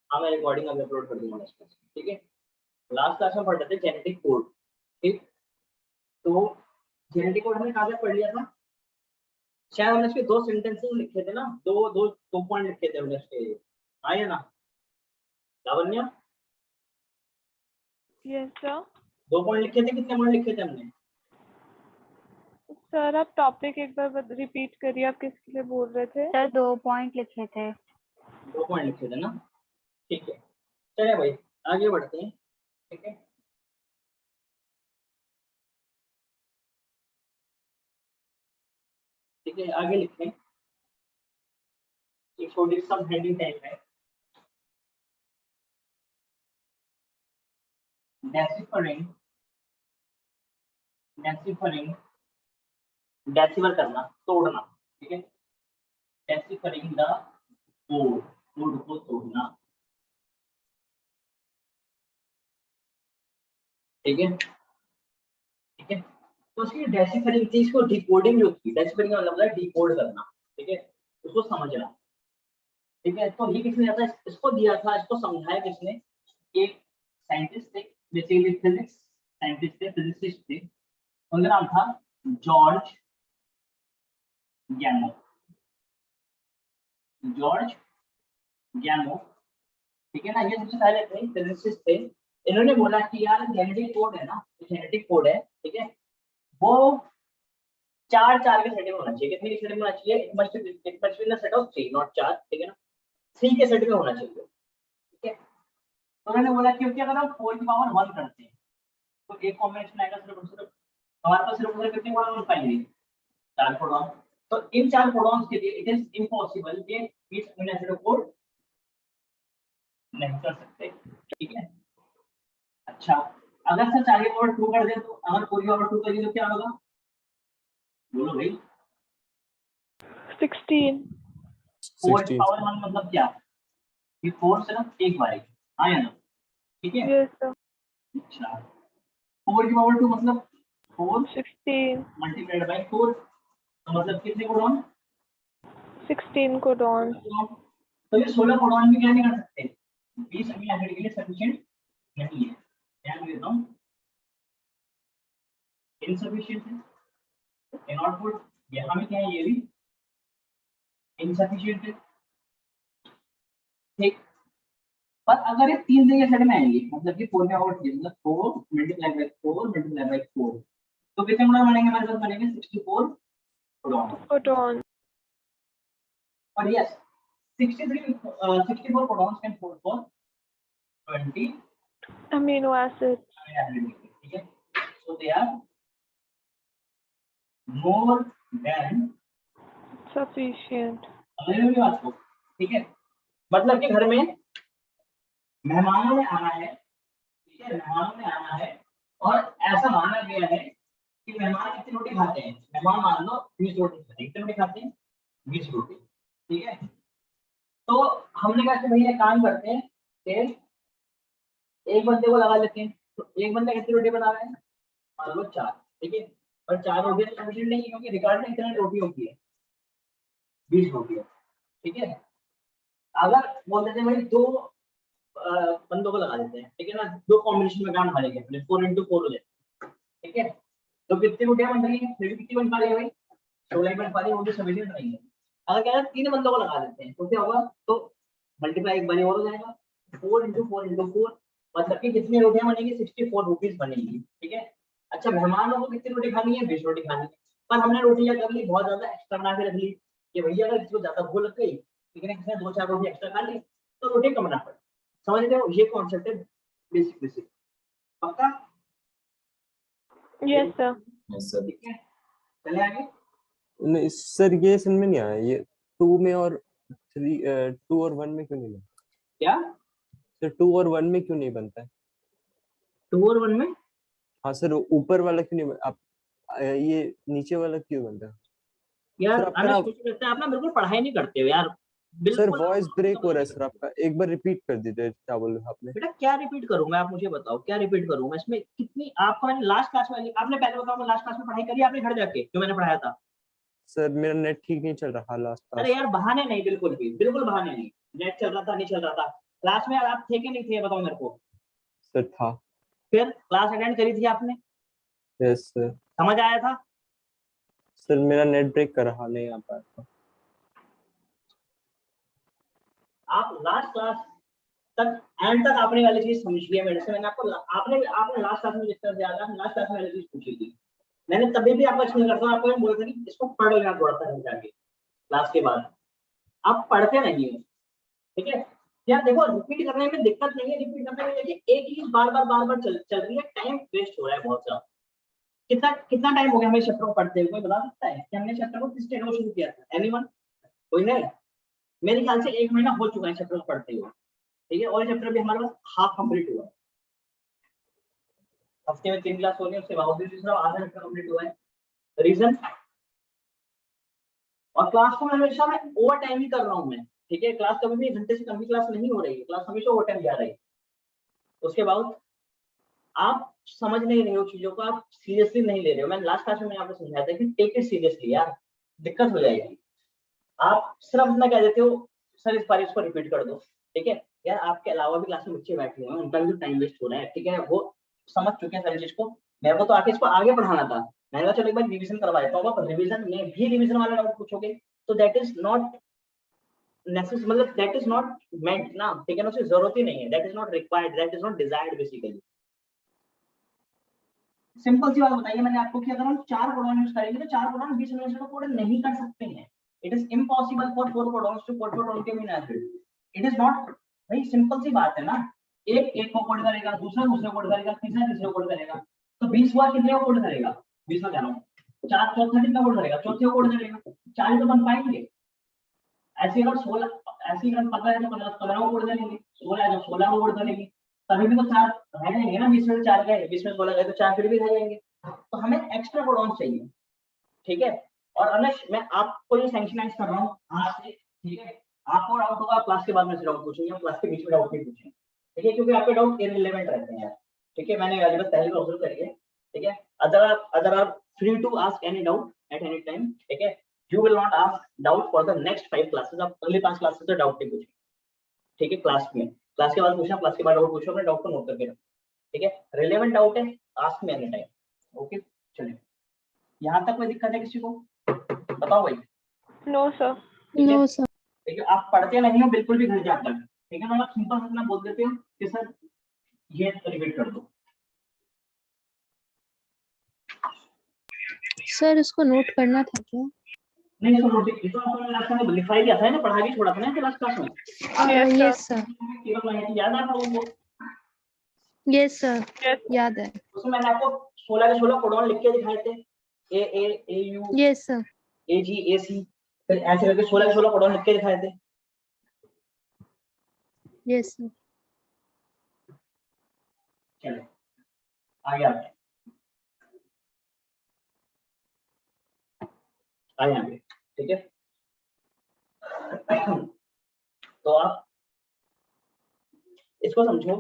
हाँ मैं रिकॉर्डिंग अभी अपलोड कर दूंगा इसमें, ठीक है। लास्ट क्लास में पढ़ रहे थे जेनेटिक कोड, ठीक। तो जेनेटिक कोड हमने कहाँ से पढ़ लिया था, शायद हमने इसके 2 सेंटेंसेस लिखे थे ना, दो पॉइंट लिखे थे हमने इसके, हाँ या ना लावण्य? Yes sir. 2 पॉइंट लिखे थे, कितने पॉइंट लिखे थे हमने? सर आप टॉपिक एक बार रिपीट करिए, आप किसके लिए बोल रहे थे? सर 2 पॉइंट लिखे थे। 2 पॉइंट लिखे थे ना, ठीक है। चलिए भाई आगे बढ़ते हैं, ठीक है। ठीक है आगे लिखें, ये छोटी सब हेडिंग टाइप है। डेसिफरिंग, डेसिमल करना, तोड़ना, ठीक है। डेसिफरिंग द कोड, कोड को तोड़ना, ठीक है, ठीक है। तो उसकी डेसिफरिंग थी, इसको डिकोडिंग जो थी, डेसिफरिंग का मतलब है डिकोड करना, ठीक है, उसको समझना, ठीक है। तो ये किसने दिया था, इसको दिया था, इसको समझाया किसने, एक साइंटिस्ट थे, बेसिकली फिजिक्स साइंटिस्ट थे, फिजिसिस्ट थे, उनका नाम था जॉर्ज गैमो, जॉर्ज गैमो, ठीक है ना। ये सबसे पहले थे फिजिसिस्ट थे। इन्होंने बोला कि यार जेनेटिक कोड है ना, जेनेटिक कोड है, ठीक है, वो 4 के सेट में होना चाहिए। कितने के सेट में होना चाहिए, it must be the set of 3 not 4, ठीक है ना, 3 के सेट में होना चाहिए, ठीक है। तो उन्होंने बोला क्योंकि अगर हम 4 की पावर 1 करते हैं तो एक कॉम्बिनेशन आएगा, सिर्फ हमारे पास सिर्फ कितने प्रोटॉन पाएंगे, 4 प्रोटॉन। तो इन 4 प्रोटॉन्स के लिए इट इज इम्पॉसिबल कि इस अमीनो एसिड कोड नहीं कर सकते, ठीक है। अच्छा अगर सर 4 की पावर 2 कर दे, तो अगर 4 की पावर 2 करेंगे तो क्या होगा, बोलो भाई। 16। 4 की पावर 1 मतलब क्या, ये 4 सिर्फ एक बार हाँ या ना, ठीक है। Yes sir. अच्छा 4 की पावर 2 मतलब 4 16 मल्टीप्लाइड बाय 4, तो मतलब कितने कोडॉन, 16 कोडॉन। तो ये 16 कोडॉन भी क्या नहीं कर सकते, 20 अमीनो एसिड के लिए सफिशिएंट नहीं है, ध्यान देता हूं, इनसफिशिएंट है, कैनॉट पुट, यहां में क्या है, ये भी इनसफिशिएंट है, ठीक। पर अगर ये 3 के सेट में आएंगे, मतलब कि 4 का पावर 3 मतलब 4 मल्टीप्लाई बाय 4 मल्टीप्लाई बाय 4, तो कितने कोडॉन बनेंगे, हमारे पास बनेंगे 64 कोडॉन। और yes 64 codons can code for 20 amino acid, ठीक है। So they are more than sufficient. मेरी बात को, ठीक है। मतलब कि घर में मेहमानों ने आना है, ठीक है, मेहमानों ने आना है, और ऐसा माना गया है कि मेहमान कितनी रोटी खाते हैं, मेहमान मान लो 20 रोटी खाते हैं, कितनी रोटी खाते हैं, 20 रोटी, ठीक है। तो हमने कहा कि भैया काम करते हैं कि एक बंदे को लगा लेते हैं, तो एक बंदा कितनी रोटी बना रहा है, मान लो 4, ठीक है। और 4 रोटियां तो सफिशिएंट नहीं है, क्योंकि रिकॉर्ड में इतनी रोटी होती है, 20 रोटियां, ठीक है। अगर बोल देते हैं भाई 2 बंदों को लगा देते हैं, ठीक है ना, 2 कॉम्बिनेशन में काम खाएंगे अपने 4x4 हो जाए, ठीक है। तो कितनी रोटियां बन रही है, फिर कितनी बन पा रही है भाई, 16 ही बन पा रही है, वो भी सफिशिएंट नहीं है। अगर क्या है 3 बंदों को लगा देते हैं तो क्या होगा, तो मल्टीप्लाई एक बार और हो जाएगा, 4x4 मतलब कि कितनी रोटियां बनेगी, 64 रुपीज बनेगी, ठीक है। अच्छा मेहमानों को कितनी रोटी खानी है, 20 रोटी खानी है, पर हमने रोटियां कर ली बहुत ज्यादा एक्स्ट्रा बना के रख ली कि भैया अगर किसी को ज्यादा भूख लग गई, ठीक है, किसी ने 2-4 रोटी एक्स्ट्रा खा ली तो रोटी कम ना पड़े, समझ रहे हो, ये कॉन्सेप्ट है बेसिक, पक्का? Yes sir. ठीक है चले आगे। नहीं सर ये समझ में नहीं आया, ये 2 में और 2 और 1 में क्यों नहीं बनता, क्या सर 2 और 1 में क्यों नहीं बनता है? 2 और 1 में, हाँ सर ऊपर वाला क्यों नहीं आप ये नीचे वाला क्यों बनता है? यार सर आपका हमें ना कुछ लगता है आप ना बिल्कुल पढ़ाई नहीं करते हो यार, सर बिल्कुल वॉइस ब्रेक हो रहा है नहीं सर करते। आपका, एक बार रिपीट कर दीजिए क्या बोल रहे आपने। बेटा क्या रिपीट करूंगा, आप मुझे बताओ क्या रिपीट करूंगा इसमें, कितनी आपको मैंने लास्ट क्लास में, आपने पहले बताओ, मैं लास्ट क्लास में पढ़ाई करी आपने घर जाके जो मैंने पढ़ाया था? सर मेरा नेट ठीक नहीं चल रहा लास्ट अरे क्लास। यार बहाने नहीं, बिल्कुल बहाने नहीं, नेट चल रहा था नहीं चल रहा था? क्लास में आप थे कि नहीं थे, बताओ मेरे को। सर था। फिर क्लास अटेंड करी थी आपने, यस सर। समझ आया था? सर मेरा नेट ब्रेक कर रहा, नहीं आ पाया था। आप लास्ट क्लास तक एंड तक आपने वाली चीज समझ लिया मेरे से। मैंने आपको आपने लास्ट क्लास में जिस तरह से याद है, लास्ट क्लास में वाली चीज पूछी थी मैंने, तभी भी आपको एक्सप्लेन करता हूँ, आपको मैं बोल रहा कि इसको पढ़ लेना थोड़ा सा जाके क्लास के बाद। आप पढ़ते नहीं हो, ठीक है यार। देखो रिपीट करने में दिक्कत नहीं है, रिपीट करने में देखिए एक चीज बार बार चल रही है, टाइम वेस्ट हो रहा है बहुत ज्यादा। कितना कितना टाइम हो गया हमें चैप्टर को पढ़ते हुए, कोई बता सकता है कि हमने चैप्टर को किस डेट को शुरू किया था? एनीवन? कोई नहीं। मेरे ख्याल से 1 महीना हो चुका है चैप्टर को पढ़ते हुए, ठीक है। और चैप्टर भी हमारे पास हाफ कंप्लीट हुआ है। हफ्ते में 3 क्लास हो गई, उसके बावजूद भी सिर्फ आधा चैप्टर कंप्लीट हुआ है। रीजन? और क्लास को हमेशा मैं ओवर टाइम ही कर रहा हूँ मैं, ठीक है। क्लास कभी भी 1 घंटे से कम की क्लास नहीं हो रही है, क्लास हमेशा ओवर टाइम जा रही है। उसके बाद आप समझ नहीं रहे हो चीजों को, आप सीरियसली नहीं ले रहे हो। मैंने लास्ट क्लास में आपको समझाया था कि टेक इट सीरियसली यार, दिक्कत हो जाएगी। आप सिर्फ इतना कह देते हो सर इस बार इसको रिपीट कर दो, ठीक है यार। आपके अलावा भी क्लास में बच्चे बैठे हुए हैं, उनका भी टाइम वेस्ट हो रहा है, ठीक है। वो समझ चुके हैं सारी चीज को, मेरे को तो आके इसको आगे बढ़ाना था। मैंने कहा चलो एक बार रिवीजन करवा देता हूँ। आप रिवीजन में भी रिवीजन वाला डाउट पूछोगे तो दैट इज नॉट नेसेसरी, मतलब दैट इज नॉट मेंट ना, ठीक है ना, उसकी जरूरत ही नहीं है। That is not required, that is not desired basically. Simple सी बात बताइए मैंने आपको कि अगर हम 4 कोडॉन यूज करेंगे तो 4 कोडॉन 20 मिनट में कोड नहीं कर सकते हैं। It is impossible for 4 codons to code for 20 minutes. It is not, भाई सिंपल सी बात है ना। एक को कोड करेगा, दूसरा दूसरे कोड करेगा, तीसरा तीसरे कोड करेगा, तो 20 हुआ, कितने को कोड करेगा? 20 में जानो 4 चौथा कितना कोड करेगा? चौथे को कोड करेगा। 4 तो बन पाएंगे। ऐसे अगर 16 ऐसे अगर 15 है तो 15 को कोड करेंगे, 16 है तो 16 को कोड करेंगे, तभी भी तो 4 रह जाएंगे ना। 20 में 4 गए, 20 में 16 गए तो 4 फिर भी रह जाएंगे। तो हमें एक्स्ट्रा कोडॉन चाहिए, ठीक है। और अनश मैं आपको ये सैंक्शनाइज कर रहा हूँ आज से, ठीक है। आपको डाउट होगा क्लास के बाद में से डाउट पूछेंगे, हम क्लास के बीच में डाउट नहीं पूछेंगे, ठीक है, क्योंकि आपके डाउट इररिलेवेंट रहते हैं यार, ठीक है। मैंने वाली बात पहले भी ऑब्जर्व करी है, ठीक है। Other are free to ask any doubt at any time, ठीक है। You will not ask doubt for the next 5 classes. आप अगली 5 क्लासेस से डाउट नहीं पूछेंगे, ठीक है। क्लास में, क्लास के बाद पूछना, क्लास के बाद डाउट पूछो, अपने डाउट को नोट करके रखो, ठीक है। रिलेवेंट डाउट है, ask me any time, okay. चलिए, यहाँ तक कोई दिक्कत है किसी को? बताओ भाई। No sir. No sir. ठीक है, आप पढ़ते नहीं हो बिल्कुल भी घर जाकर, ठीक है ना। आप सिंपल से इतना बोल देते हो कि सर ये रिपीट कर दो। सर इसको नोट करना था क्या? नहीं इसको नोट तो आपने लास्ट में लिखवाई दिया था ना, पढ़ा भी छोड़ा था ना लास्ट क्लास में। Yes sir. केवल लाइन याद आता वो। यस सर, यस याद है। उसमें मैंने आपको 16 के 16 कोडॉन लिख के दिखाए थे, ए यू यस सर। ए जी ए सी, फिर ऐसे करके 16 के 16 कोडॉन लिख के दिखाए थे। Yes sir. चलो आगे आते हैं, आगे, ठीक है। तो आप इसको समझो,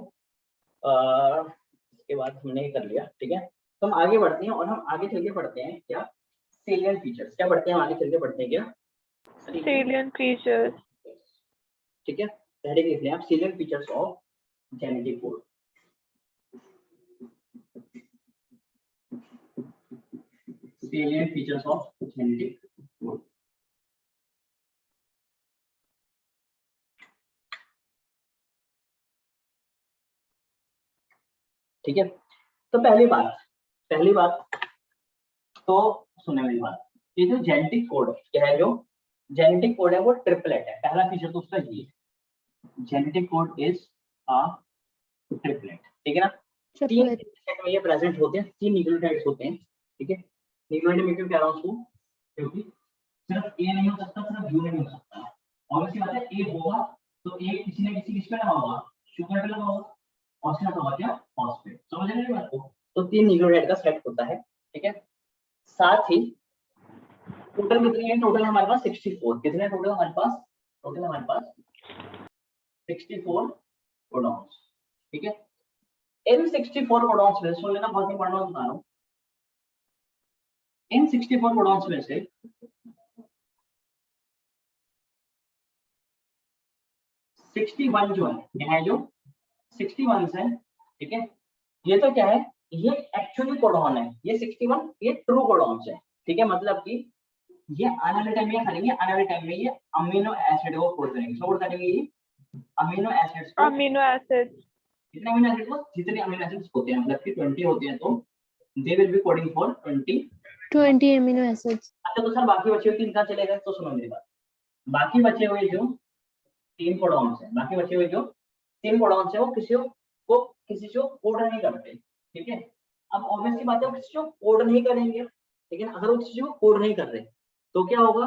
इसके बाद हमने ये कर लिया, ठीक है। तो हम आगे बढ़ते हैं और हम आगे चल के पढ़ते हैं क्या? Salient features. क्या पढ़ते हैं आगे चल के? पढ़ते हैं क्या? salient features. ठीक है, पहले देख लें आप salient features of genetic code. Salient features of genetic code, ठीक है। तो पहली बात तो सुने मेरी बात, ये जो जेनेटिक कोड क्या है, जो जेनेटिक कोड है वो ट्रिपलेट है। पहला फीचर तो उसका ये है, genetic code is a triplet, ठीक है ना। 3 सेट में ये प्रेजेंट होते हैं, 3 न्यूक्लियोटाइड्स होते हैं, ठीक है। न्यूक्लियोटाइड में क्यों कह रहा हूं उसको? क्योंकि सिर्फ ए नहीं हो सकता, सिर्फ यू नहीं हो सकता। ऑब्वियसली बात है, ए होगा तो ए किसी न किसी किस पे लगा होगा, शुगर पे लगा होगा, और उसके साथ होगा क्या? फॉस्फेट। समझ रहे हैं बात को? तो 3 न्यूक्लियोटाइड का सेट होता है, ठीक है। साथ ही टोटल कितने हैं? टोटल हमारे पास 64। कितने टोटल हमारे पास? टोटल हमारे पास 64 कोडॉन्स, ठीक है। इन 64 कोडॉन्स में सुन लेना, बहुत इंपॉर्टेंट बता रहा हूं। इन 64 कोडॉन्स में से 61 जो है, क्या है जो 61 है, ठीक है। ये तो क्या है, ये एक्चुअली कोडॉन है, ये 61 ये ट्रू कोडॉन्स है, ठीक है। मतलब कि ये आने वाले टाइम में करेंगे, आने वाले टाइम में ये अमीनो एसिड को कोड करेंगे, कोड करेंगे ये अमीनो एसिड्स को। अमीनो एसिड, कितने अमीनो एसिड को, जितने अमीनो एसिड्स होते हैं, मतलब कि 20 होते हैं, तो they will be coding for 20 amino acids. अच्छा तो सर बाकी बचे हुए 3 कहाँ चले गए, तो सुनो मेरी बात, बाकी बचे हुए जो 3 कोडॉन्स है, बाकी बचे हुए जो 3 कोडॉन्स है, वो किसी को कोड नहीं करते, ठीक है। अब ऑब्वियस सी बात है, वो किसी को कोड नहीं करेंगे, लेकिन अगर वो किसी को कोड नहीं कर रहे तो क्या होगा,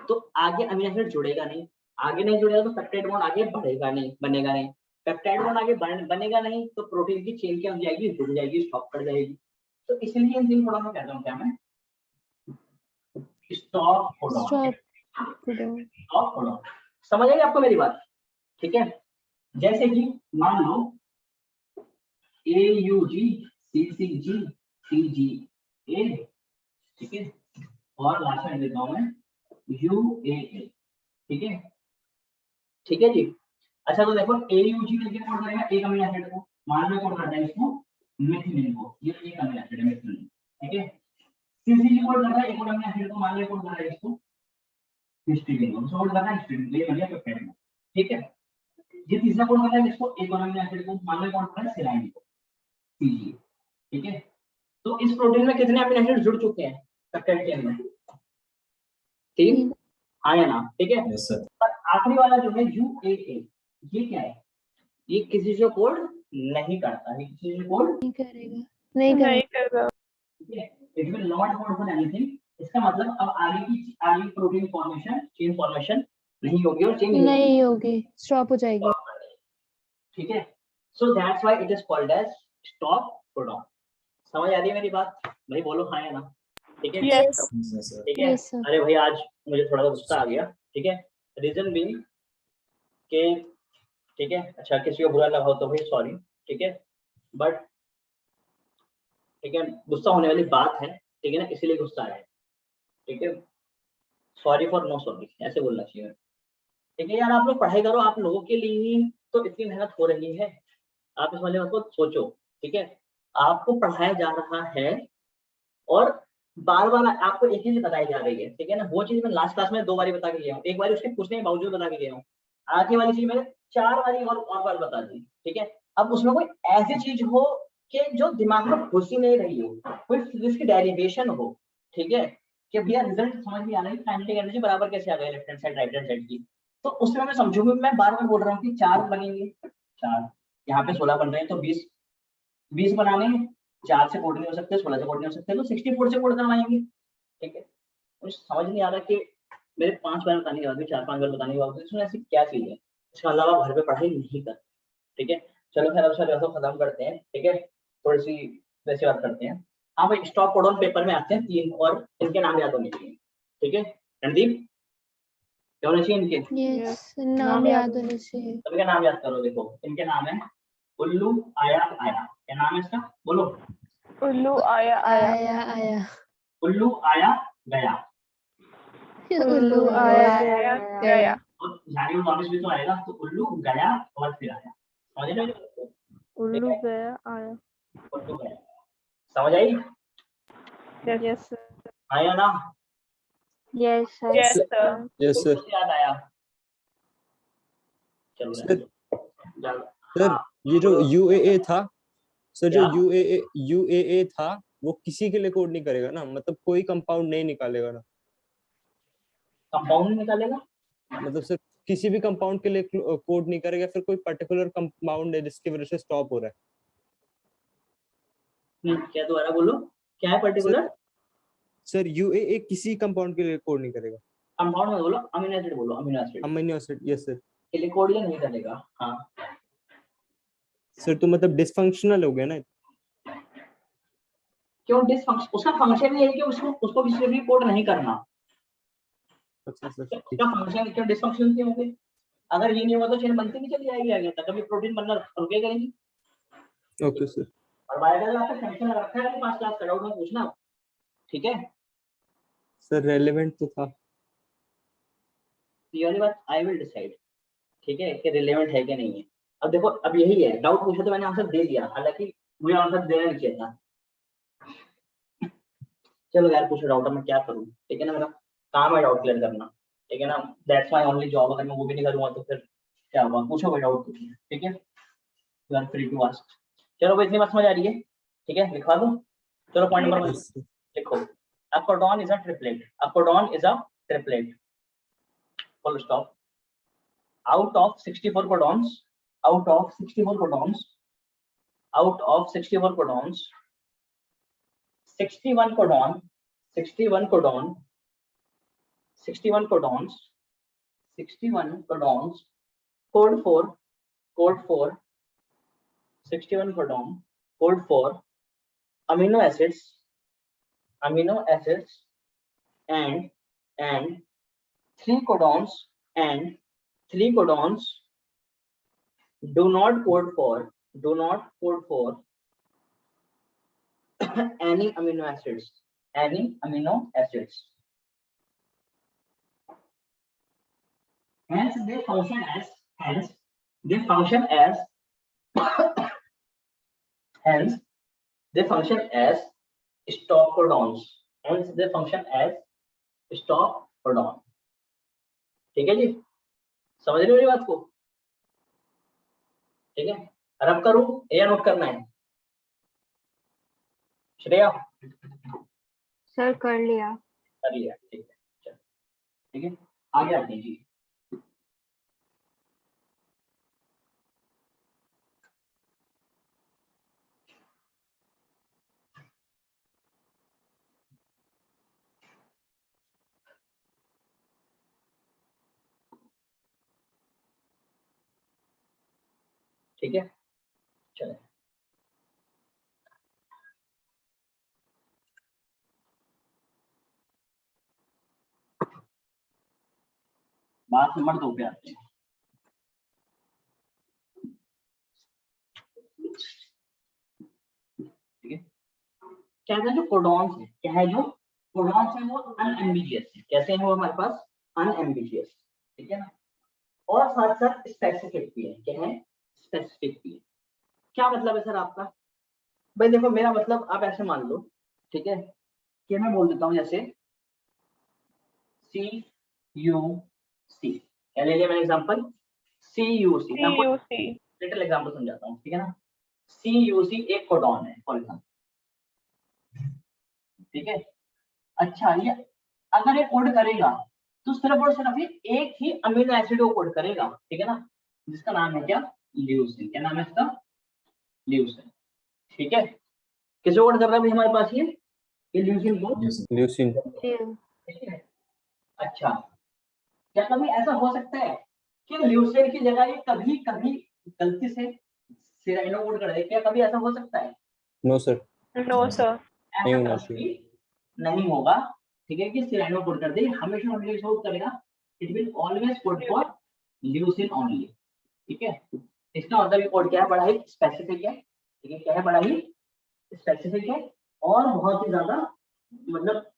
तो आगे अमीनो एसिड जुड़ेगा नहीं, आगे नहीं जुड़ेगा तो पेप्टाइड बॉन्ड आगे बढ़ेगा नहीं, बनेगा नहीं, पेप्टाइड बॉन्ड आगे बनेगा नहीं तो प्रोटीन की चेन क्या हो जाएगी, रुक जाएगी, स्टॉप कर जाएगी। तो इसलिए इन 3 कोडॉन में कहता हूँ क्या मैं, स्टॉप कोडॉन, स्टॉप कोडॉन। समझ आई आपको मेरी बात, ठीक है। जैसे कि मान लो AUG CCG CGA, ठीक है, और लास्ट में देता हूं मैं UAA, ठीक है, ठीक है जी। अच्छा तो देखो AUG के लिए कोड करेगा एक अमीनो एसिड को, मान लो कोड करता है इसको मिथिलीन को, ये एक अमीनो एसिड है मिथिलीन, ठीक है। CCG कोड करता है एक अमीनो एसिड को, मान लो कोड कर रहा है इसको हिस्टीडीन को, कोड करना है हिस्टीडीन, ये बन गया पेप्टाइड, ठीक है। ये तीसरा कोड करता है इसको एक अमीनो एसिड को, मान लो कोड कर रहा है सेलाइन को, CG, ठीक है। तो इस प्रोटीन में कितने अमीनो एसिड जुड़ चुके हैं पेप्टाइड चेन में, ठीक, हाँ या ना, ठीक है। Yes sir. पर आखिरी वाला जो है UAA, ये क्या है, ये किसी से कोड नहीं करता है, किसी से कोड नहीं करेगा, नहीं करेगा। ठीक है, it will not code for anything. इसका मतलब अब आगे प्रोटीन फॉर्मेशन, चेन फॉर्मेशन नहीं होगी और चेन नहीं होगी, स्टॉप हो जाएगी, ठीक है। So that's why it is called as stop codon. समझ आ रही है मेरी बात भाई, बोलो हाँ या ना, ठीक है, यस ठीक है। Yes sir. अरे भाई आज मुझे थोड़ा सा गुस्सा आ गया, ठीक है, रीजन भी के, ठीक है, अच्छा किसी को बुरा लगा हो तो भाई सॉरी, ठीक है, बट ठीक है गुस्सा होने वाली बात है, ठीक है ना, इसीलिए गुस्सा आया है, ठीक है। सॉरी फॉर नो सॉरी ऐसे बोलना चाहिए, ठीक है। यार आप लोग पढ़ाई करो, आप लोगों के लिए ही तो इतनी मेहनत हो रही है, आप इस वाले बात को सोचो, ठीक है। आपको पढ़ाया जा रहा है और बार बार आपको एक चीज बताई जा रही है, ठीक है ना, वो चीज मैं लास्ट क्लास में 2 बारी बता के गया हूँ, एक बार उसके पूछने के बावजूद बता के गया हूँ, आगे वाली चीज मैंने 4 बारी और बार बता दी, ठीक है। अब उसमें कोई ऐसी चीज हो कि जो दिमाग में घुस ही नहीं रही हो, कोई फिजिक्स की डेरिवेशन हो, ठीक है, कि भैया रिजल्ट समझ नहीं आ रहा है, काइनेटिक एनर्जी बराबर कैसे आ गई left hand side right hand side की, तो उसमें मैं समझूंगी, मैं बार बार बोल रहा हूँ कि 4 बनेंगे, 4 यहाँ पे 16 बन रहे हैं तो 20 बनाने हैं, 4 से कोड नहीं हो सकते, 16 से कोड नहीं हो सकते, तो 64 से कोड करवाएंगे, ठीक है। मुझे समझ नहीं आ रहा कि मेरे 5 बार बताने के बाद भी 4-5 बार बताने के बाद इसमें ऐसी क्या चीज है, इसके अलावा घर पे पढ़ाई नहीं कर, ठीक है। चलो खैर अब सर खत्म करते हैं, ठीक है, थोड़ी सी वैसी बात करते हैं। हाँ भाई स्टॉप कोडॉन पेपर में आते हैं 3 और इनके नाम याद होने चाहिए, ठीक है। रणदीप क्या होने चाहिए इनके, यस, नाम याद होने चाहिए। सबके नाम याद करो, देखो इनके नाम है उल्लू आया आया, क्या नाम है इसका बोलो, उल्लू आया आया, आया उल्लू आया गया, उल्लू आया गया गया, और जाने में वापस भी तो आएगा, तो उल्लू गया और फिर आया, समझ रहे हो, उल्लू गया आया। उल्लू गया, समझ आई, यस आया ना, yes sir. Yes sir. Yes sir. कुछ याद आया, चलो सर चलो सर हाँ, ये जो UAA था सर, जो क्या? UAA था वो किसी के लिए कोड नहीं करेगा ना, मतलब कोई कंपाउंड नहीं निकालेगा ना, कंपाउंड निकालेगा, मतलब सर किसी भी कंपाउंड के लिए कोड नहीं करेगा, फिर कोई पर्टिकुलर कंपाउंड है जिसकी वजह से स्टॉप हो रहा है। क्या दोबारा बोलो, क्या है सर पर्टिकुलर, सर UAA किसी कंपाउंड के लिए कोड नहीं करेगा, कंपाउंड में बोलो, अमीनो एसिड बोलो, amino acid amino acid. Yes sir. के लिए कोड नहीं करेगा, हाँ सर तो मतलब डिसफंक्शनल हो गया ना। क्यों डिसफंक्शन, उसका फंक्शन ही है कि उसको किसी भी कोड नहीं करना, अच्छा सर ठीक। उसका फंक्शन क्यों डिसफंक्शन क्यों होगी, अगर ये नहीं होगा तो चेन बनती नहीं चली जाएगी आगे तक, कभी प्रोटीन बनना रुकेगा नहीं। Okay sir. और बायोलॉजी आपका सेक्शन रखा है 5 क्लास का, डाउट में पूछना, ठीक है। सर रेलेवेंट तो था। ये वाली बात आई विल डिसाइड, ठीक है, कि रिलेवेंट है कि नहीं है। अब देखो, अब यही है, डाउट पूछा तो मैंने आंसर दे दिया, हालांकि मुझे आंसर देना नहीं चाहिए था। चलो यार पूछो डाउट, अब मैं क्या करूँ, ठीक है ना, मेरा काम है डाउट क्लियर करना, ठीक है ना, दैट्स माय ओनली जॉब। अगर मैं वो भी नहीं करूंगा तो फिर क्या होगा, पूछो कोई डाउट पूछिए, ठीक है, you are free to ask. चलो भाई, इतनी बात समझ आ रही है, ठीक है, लिखवा दूं। चलो पॉइंट नंबर 1 Yes, sir. लिखो, a codon is a triplet, a codon is a triplet, full stop. out of 64 codons, out of 64 codons, out of 64 codons, 61 codon, 61 codon, 61 codons, 61 codons, code 4, code 4, 61 codon, code 4 amino acids, and 3 codons, and 3 codons do not code for any amino acids, any amino acids. Hence they function as hence they function as hence they function as stop codons. Hence they function as stop codon. ठीक है जी, समझ रहे हो मेरी बात को, ठीक है। रब करूं या नोट करना है श्रेया? सर कर लिया। कर लिया, ठीक है, चलो ठीक है, आगे आते हैं जी। ठीक है, चलो बात नंबर 2 पे आते हैं। ठीक है, क्या है जो कोडॉन्स है, क्या है जो कोडॉन्स है, वो अनएम्बिगियस है। कैसे हैं वो हमारे पास? अनएम्बिगियस, ठीक है ना, और साथ साथ स्पेसिफिक भी है। क्या है? स्पेसिफिक भी है। क्या मतलब है सर आपका? भाई देखो, मेरा मतलब आप ऐसे मान लो, ठीक है, कि मैं बोल देता हूँ जैसे CUC, क्या ले लिया मैंने एग्जांपल? CUC, मैं आपको CUC लिटिल एग्जांपल समझाता हूँ, ठीक है ना। CUC एक कोडॉन है फॉर एग्जांपल, ठीक है। अच्छा, ये अगर ये कोड करेगा तो सिर्फ और सिर्फ ये एक ही अमीनो एसिड को कोड करेगा, ठीक है ना, जिसका नाम है क्या? ल्यूसिन। क्या नाम है इसका? ल्यूसिन, ठीक है। किसे कोड कर रहा है भाई हमारे पास ये ल्यूसिन को, Leucine. ठीक है। अच्छा, क्या कभी ऐसा हो सकता है कि ल्यूसिन की जगह ये कभी कभी गलती से सिराइनो कोड कर दे? क्या कभी ऐसा हो सकता है? No, sir. No sir. नहीं ऐसा होना कभी चाहिए। नहीं होगा, ठीक है, कि सिराइनो कोड कर दे, हमेशा हमेशा कोड करेगा, it will always code for leucine only, ठीक है। इसका मतलब ये कोड क्या है? बड़ा ही स्पेसिफिक है, ठीक है। क्या है? बड़ा ही स्पेसिफिक है और बहुत ही ज्यादा मतलब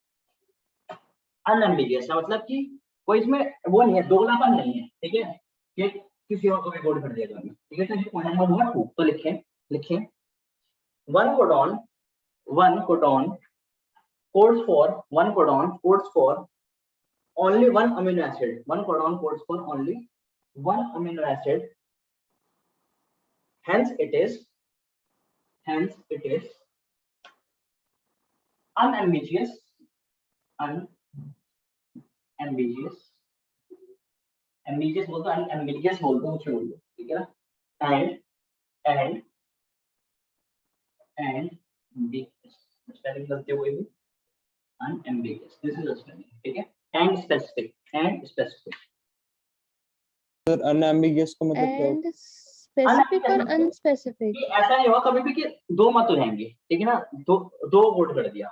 अनएम्बिगियस है, मतलब कि कोई इसमें वो नहीं है, दोगलापन नहीं है, ठीक है, कि किसी और को भी कोड कर देगा, ठीक है। तो पॉइंट नंबर 2 तो लिखें, लिखें one codon codes for only one amino acid. One codon codes for only one amino acid. Hence it is unambiguous, ambiguous बोल दो, unambiguous बोल दो, मुझे बोल दो, ठीक है ना। and spelling करते हुए भी unambiguous, this is a spelling, ठीक है। and specific एंड Unambiguous का मतलब क्या होता स्पेसिफिक और अनस्पेसिफिक। कि ऐसा नहीं होगा कभी भी कि दो मत हो जाएंगे, ठीक है ना, दो कोड कर दिया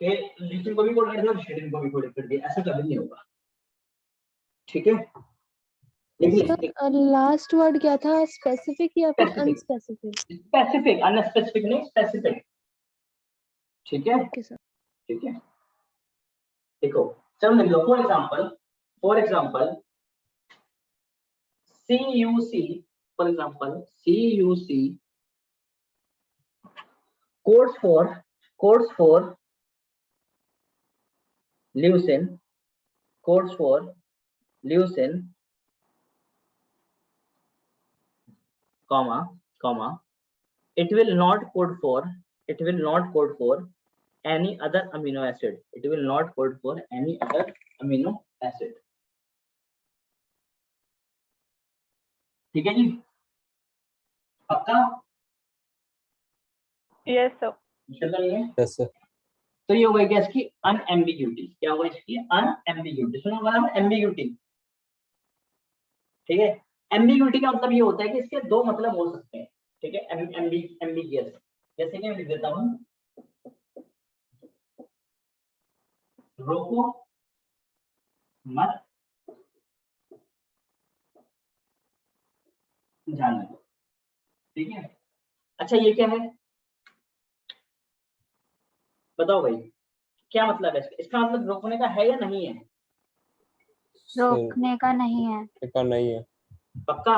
कि ल्यूसिन को भी कोड कर दिया और शेडिन को भी कोड कर दिया, ऐसा कभी नहीं होगा, ठीक है। इसका लास्ट वर्ड क्या था? स्पेसिफिक या फिर अनस्पेसिफिक? स्पेसिफिक, अनस्पेसिफिक नहीं, स्पेसिफिक, ठीक है। Okay sir. ठीक है, देखो चलो लिख लो, for example CUC, for example, CUC codes for leucine, comma, it will not code for any other amino acid. ठीक है जी, पक्का? Yes sir. मुश्किल तो नहीं है? Yes sir. तो ये हो गई क्या इसकी अनएम्बिग्यूटी। क्या होगा इसकी अनएम्बिग्यूटी? सुना होगा ना एम्बिग्यूटी, ठीक है। एम्बिग्यूटी का मतलब ये होता है कि इसके दो मतलब हो सकते हैं, ठीक है। एम्बिगियस, जैसे कि मैं लिख देता हूँ, रोको मत जाने दो, ठीक है। अच्छा ये क्या है बताओ भाई, क्या मतलब है इसका मतलब रोकने का है या नहीं है? रोकने का नहीं है। नहीं है। पक्का?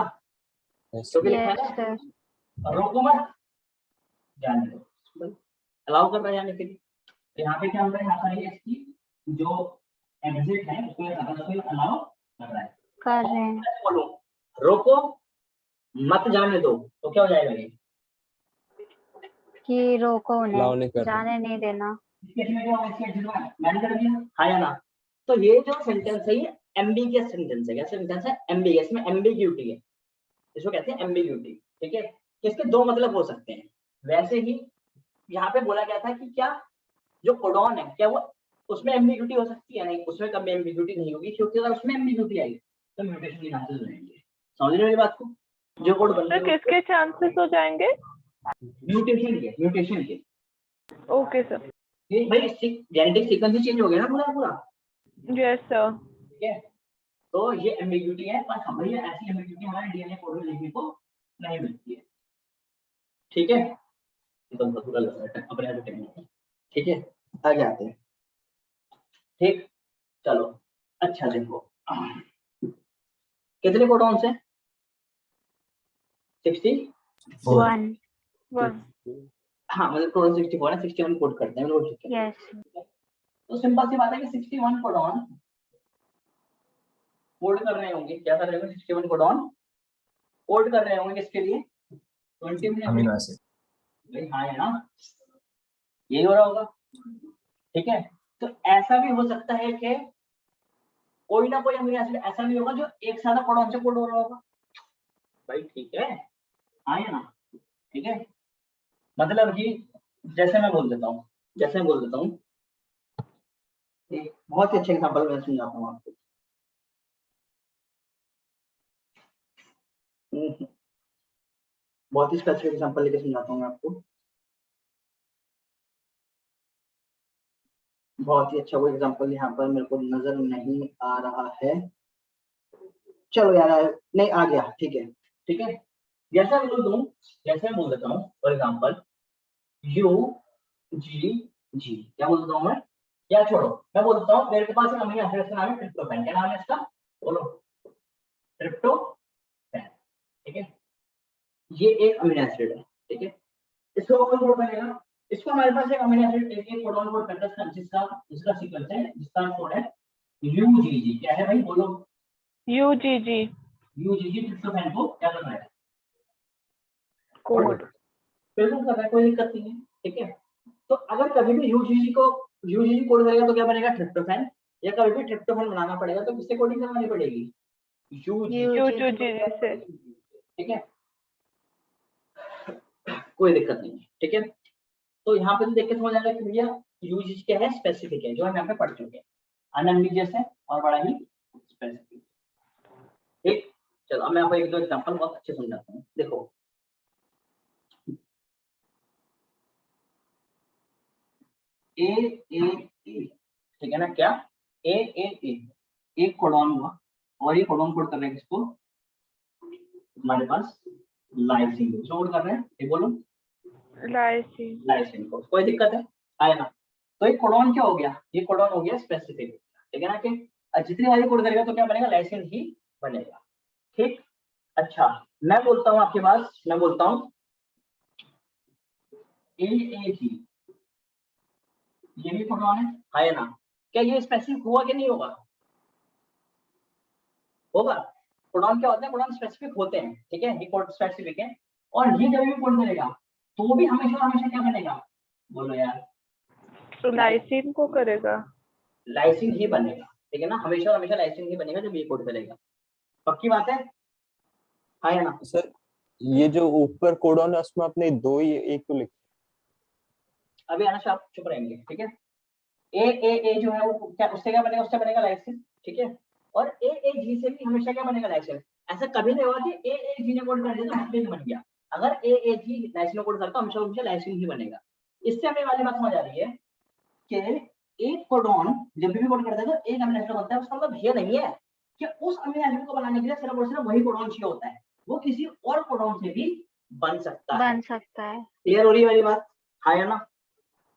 Yes. तो लिखा है यस ना, सर। रोको मत जाने दो, अलाउ कर रहा है जाने के लिए। तो यहाँ पे क्या हो रहा है, यहाँ पर ये इसकी जो एग्जिट है उसको अलाउ कर रहा है। कर रहे हैं। बोलो रोको मत जाने दो, तो क्या हो जाएगा ये? कि रोको Allow नहीं कर उन्हें, रहे। जाने नहीं देना। मैंने कर दिया, हाँ या ना? तो ये जो सेंटेंस है ये एम्बिगियस सेंटेंस है। क्या सेंटेंस है? एम्बिगियस में एम्बिग्यूटी है, इसको कहते हैं एम्बिग्यूटी, ठीक है। इसके दो मतलब हो सकते हैं। वैसे ही यहाँ पे बोला गया था कि क्या जो कोडॉन है क्या वो उसमें एम्बिग्यूटी हो सकती है? नहीं, उसमें कभी एम्बिग्यूटी नहीं होगी, क्योंकि अगर उसमें एम्बिग्यूटी आई तो म्यूटेशन के चांसेस रहेंगे। समझ रहे हो मेरी बात को? जो कोड बन सर किसके चांसेस हो जाएंगे? म्यूटेशन के। Okay sir. ये भाई जेनेटिक सीक्वेंस ही चेंज हो गया ना पूरा पूरा, यस सर। ठीक है। तो ये एम्बिग्यूटी है, पर हमें ऐसी एम्बिग्यूटी हमारे डीएनए कोड में लिखने को नहीं मिलती है, ठीक है। तो पूरा अपने आप टेक्निक, ठीक है। आगे आते हैं, ठीक। चलो अच्छा देखो कितने कोडॉन्स हैं? 1। हाँ मतलब टोटल 64 है, 61 कोड करते हैं लोग, ठीक है। यस। तो सिंपल सी बात है कि 61 कोडॉन कोड कर रहे होंगे। क्या कर रहे होंगे? 61 कोडॉन कोड कर रहे होंगे किसके लिए? 20 में अमीनो एसिड। भाई हाँ है ना, यही हो रहा होगा, ठीक है। तो ऐसा भी हो सकता है कि कोई ना कोई अमीनो एसिड ऐसा भी होगा जो एक साथ कोडॉन से कोड हो रहा होगा, भाई ठीक है, हाँ या ना? ठीक है, मतलब कि जैसे मैं बोल देता हूँ एक बहुत ही अच्छे एग्जांपल मैं समझाता हूँ आपको। बहुत ही स्पेसिफिक एग्जांपल लेके समझाता हूँ मैं आपको। बहुत ही अच्छा वो एग्जांपल यहाँ पर मेरे को नजर नहीं आ रहा है, चलो यार नहीं आ गया, ठीक है ठीक है। जैसा मैं बोल देता हूँ फॉर एग्जांपल UGG, क्या बोल देता हूँ मैं? या छोड़ो, मैं बोल देता हूँ मेरे के पास एक अमीनो एसिड का नाम है ट्रिप्टोफैन। क्या नाम है इसका? बोलो, ट्रिप्टोफैन, ठीक है। ये एक अमीनो एसिड है, ठीक है। इसको कौन कोड करेगा? इसको हमारे पास एक अमीनो एसिड एक कोडॉन कोड करता है जिसका सीक्वेंस है, जिसका कोड है UGG। क्या है भाई? बोलो, UGG ट्रिप्टोफैन को क्या करना है? कोड। बिल्कुल कर रहा है, कोई दिक्कत नहीं है, ठीक है। तो अगर कभी भी UGG कोड करेगा तो क्या बनेगा? ट्रिप्टोफैन। या कभी भी ट्रिप्टोफैन बनाना पड़ेगा तो किससे कोडिंग करवानी पड़ेगी? UGG से। ठीक है, कोई दिक्कत नहीं है, ठीक है। तो यहाँ पे देख के समझ आ रहा है कि भैया UGG क्या है? स्पेसिफिक है, जो हम यहाँ पे पढ़ चुके हैं। अनएम्बिगियस है और बड़ा ही स्पेसिफिक, ठीक। चलो अब मैं आपको एक दो एग्जांपल बहुत अच्छे समझाता हूँ। देखो AAA, ठीक है ना? क्या AAA एक कोडॉन हुआ, और ये कोडॉन कोड कर रहे हैं किसको? हमारे पास लाइसिन को कोड कर रहे हैं, ये बोलो लाइसिन को। कोई दिक्कत है? आए ना? तो ये कोडॉन क्या हो गया? ये कोडॉन हो गया स्पेसिफिक, ठीक है ना? कि जितनी बार कोड करेगा तो क्या बनेगा? लाइसिन ही बनेगा, ठीक। अच्छा, मैं बोलता हूँ आपके पास, मैं बोलता हूँ AAG, ये भी कोडॉन है या ना? क्या ये स्पेसिफिक हुआ कि नहीं होगा? होगा। कोडॉन क्या होता है? कोडॉन स्पेसिफिक होते हैं, ठीक है, ये कोड स्पेसिफिक है। और ये जब भी कोड करेगा तो भी हमेशा हमेशा क्या बनेगा? बोलो यार। तो लाइसिन को करेगा। लाइसिन ही बनेगा, ठीक है ना, हमेशा हमेशा लाइसिन ही बनेगा जब ये कोड करेगा। पक्की बात है? हाँ या ना? सर ये जो ऊपर कोडॉन है उसमें आपने दो ही एक तो लिखा। अभी आना आप चुप रहेंगे, ठीक है। ए जो है वो क्या, उससे क्या बनेगा? उससे बनेगा लाइसिन, ठीक है। और AAG से भी हमेशा क्या बनेगा? लाइसिन। ऐसा कभी नहीं होगा कि AAG ने कोड कर दिया तो लाइसिन बन गया। अगर AAG लाइसिन कोड करता है हमेशा हमेशा लाइसिन ही बनेगा। इससे हमें वाली बात समझ आ रही है कि एक कोडॉन जब भी कोड करता है तो एक अमीनो एसिड बनता है। उसका मतलब ये नहीं है कि उस अमीनो एसिड को बनाने के लिए सिर्फ और सिर्फ वही कोडॉन चाहिए होता है, वो किसी और कोडॉन से भी बन सकता है। बन सकता है। क्लियर हो रही है वाली बात? हाँ या ना?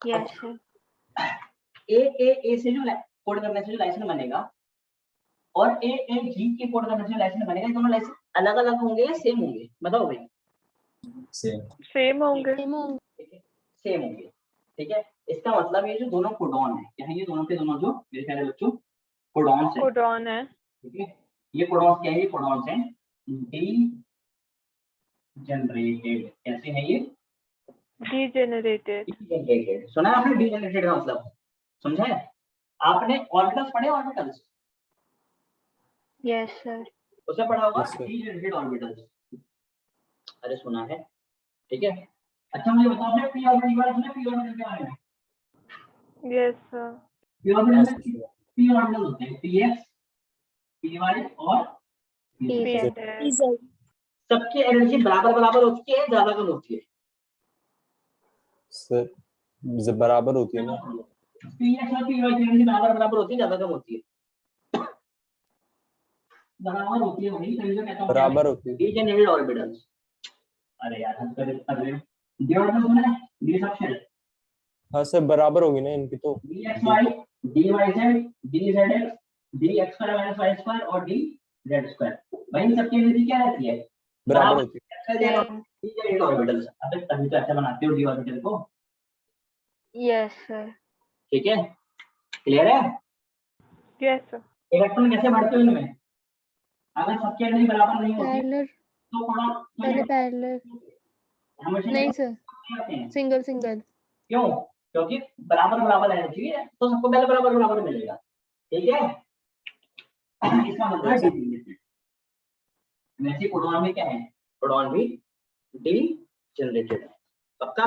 Yes sir. ए से जो कोड करने से जो लाइसिन बनेगा और AAG के कोड करने से जो लाइसिन बनेगा, ये दोनों लाइसिन अलग अलग होंगे या सेम होंगे? बताओ भाई। सेम होंगे। सेम होंगे। ठीक है, सेम होंगे, ठीक है। इसका मतलब ये जो दोनों कोडॉन है, क्या है? ये दोनों के दोनों जो मेरे ख्याल बच्चों कोडॉन्स है, कोडॉन है। ठीक है। ये कोडॉन्स क्या है? ये कोडॉन्स हैं डी जनरेटेड। कैसे है ये? डीजेनरेटेड। डीजेनरेटेड। सुना है आपने डीजेनरेटेड का मतलब? समझा है? आपने ऑर्बिटल्स पढ़े? Orbitals yes sir. उसे पढ़ा होगा, Yes, sir. Degenerated orbitals. अरे सुना है, ठीक है। अच्छा मुझे बताओ, आपने पी ऑर्बिटल के बारे में सुना? पी ऑर्बिटल के बारे में? Yes sir. P orbital Yes, में sir. पी ऑर्बिटल होते हैं, पीएक्स, पीवाई और पीजेड। पीजेड। सबकी एनर्जी बराबर बराबर होती है, ज्यादा कम होती है? सर बराबर होती है ना। पीएक्स और पीवाई की एनर्जी बराबर बराबर होती है, ज्यादा कम होती है? बराबर होती है, वही तभी तो कहता हूं बराबर होती है। Degenerated orbitals. अरे यार हम कर रहे हो। डी ऑर्बिटल सुना है? डी सबशेल, हाँ सर बराबर होगी ना इनकी तो। Dxy, dyz, dzx, dx square minus y square और डी जेड स्क्वायर। भाई इन सबकी एनर्जी क्या रहती है? बराबर होती है। सेम। Degenerated orbitals. अबे तभी तो ऐसा बनाते हो डी ऑर्बिटल को, यस सर। ठीक है। क्लियर है? Yes sir. इलेक्ट्रॉन कैसे बढ़ते हो इनमें? अगर सबकी एनर्जी बराबर नहीं होती पैरेलल। तो थोड़ा पहले पैरेलल। हमेशा नहीं सर, आते हैं। Single single. क्यों? क्योंकि बराबर बराबर एनर्जी है तो सबको पहले बराबर बराबर मिलेगा, ठीक है। इसका मतलब है डीजेनरेटेड। वैसे प्रोटॉन में क्या है? प्रोटॉन भी डी जनरेटेड है। पक्का?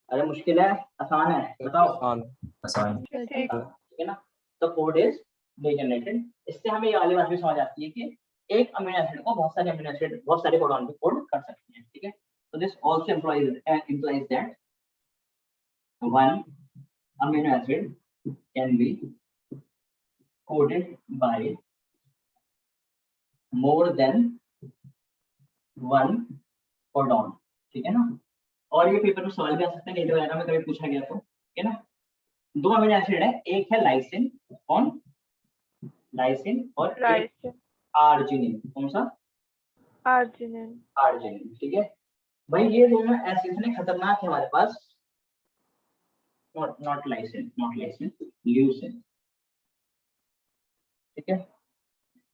अरे मुश्किल है आसान है? बताओ। आसान। ठीक। ठीक है ना? तो कोड इज डीजेनरेटेड। इससे हमें ये वाली बात भी समझ आती है कि एक अमीनो एसिड को बहुत सारे अमीनो एसिड, बहुत सारे प्रोटॉन भी कोड कर सकते हैं, ठीक है। तो this also implies that one amino acid can be coded by more than one codon, ठीक है ना। और ये पेपर में सवाल भी आ सकता है, नीट वगैरह में कभी पूछा गया तो, ठीक है ना। दो अमीनो एसिड है, एक है लाइसिन, कौन? लाइसिन, और एक लाइसिन। आर्जिनिन। कौन सा? आर्जिनिन। आर्जिनिन, ठीक है। भाई ये दोनों एसिड इतने खतरनाक है हमारे पास। नॉट लाइसिन, ल्यूसिन, ठीक है,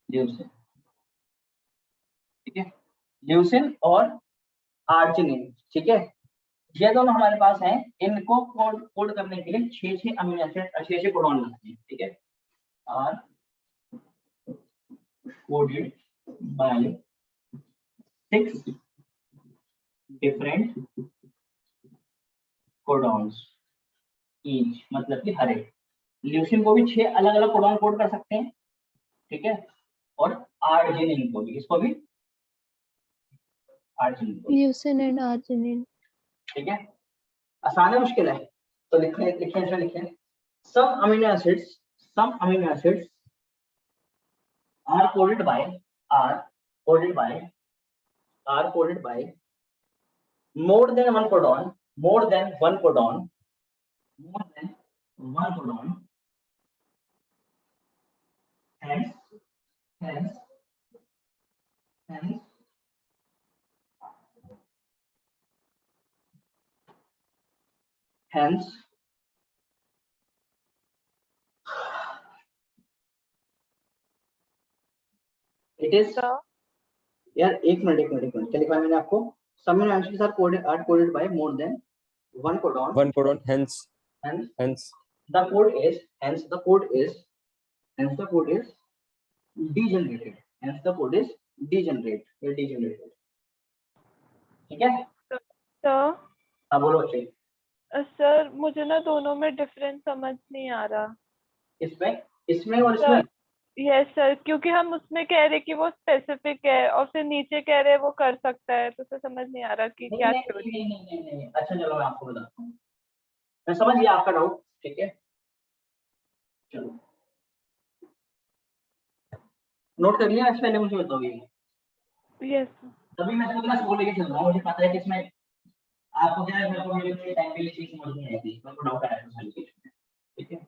ल्यूसिन, ठीक है। ल्यूसिन और आर्जिनिन, ठीक है। ये दोनों हमारे पास हैं। इनको कोड करने के लिए 6 अमीनो एसिड, 6 कोडॉन लगते हैं, ठीक है। Are coded by 6 different codons each, मतलब कि हर एक। ल्यूसिन को भी 6 अलग अलग कोडॉन कोड कर सकते हैं, ठीक है। और आर्जिनिन को भी, इसको भी आर्जिनिन को, ल्यूसिन एंड आर्जिनिन। ठीक है। आसान है मुश्किल है? तो लिखें some amino acids are coded by more than one codon, hence hence hence it is sir, यार एक मिनट क्या लिखा है मैंने आपको some answers are coded by more than one codon one codon, hence hence the code is degenerated hence the code is degenerated ठीक है sir, हाँ बोलो बच्चे सर मुझे ना दोनों में डिफरेंस समझ नहीं आ रहा। इसमें और इसमें यस सर, क्योंकि हम उसमें कह रहे कि वो स्पेसिफिक है और फिर नीचे कह रहे वो कर सकता है, तो सर समझ नहीं आ रहा कि क्या थ्योरी। नहीं अच्छा चलो मैं आपको बताता हूँ मैं समझ गया आपका डाउट ठीक है चलो नोट कर लिया इससे पहले मुझे बताओ ये यस तभी मैं सोच रहा लेके चल रहा हूँ मुझे पता है कि इसमें आपको क्या है मेरे को मेरे टाइम के लिए चीज समझ नहीं आई थी मेरे को डाउट आया था सारी चीज में ठीक है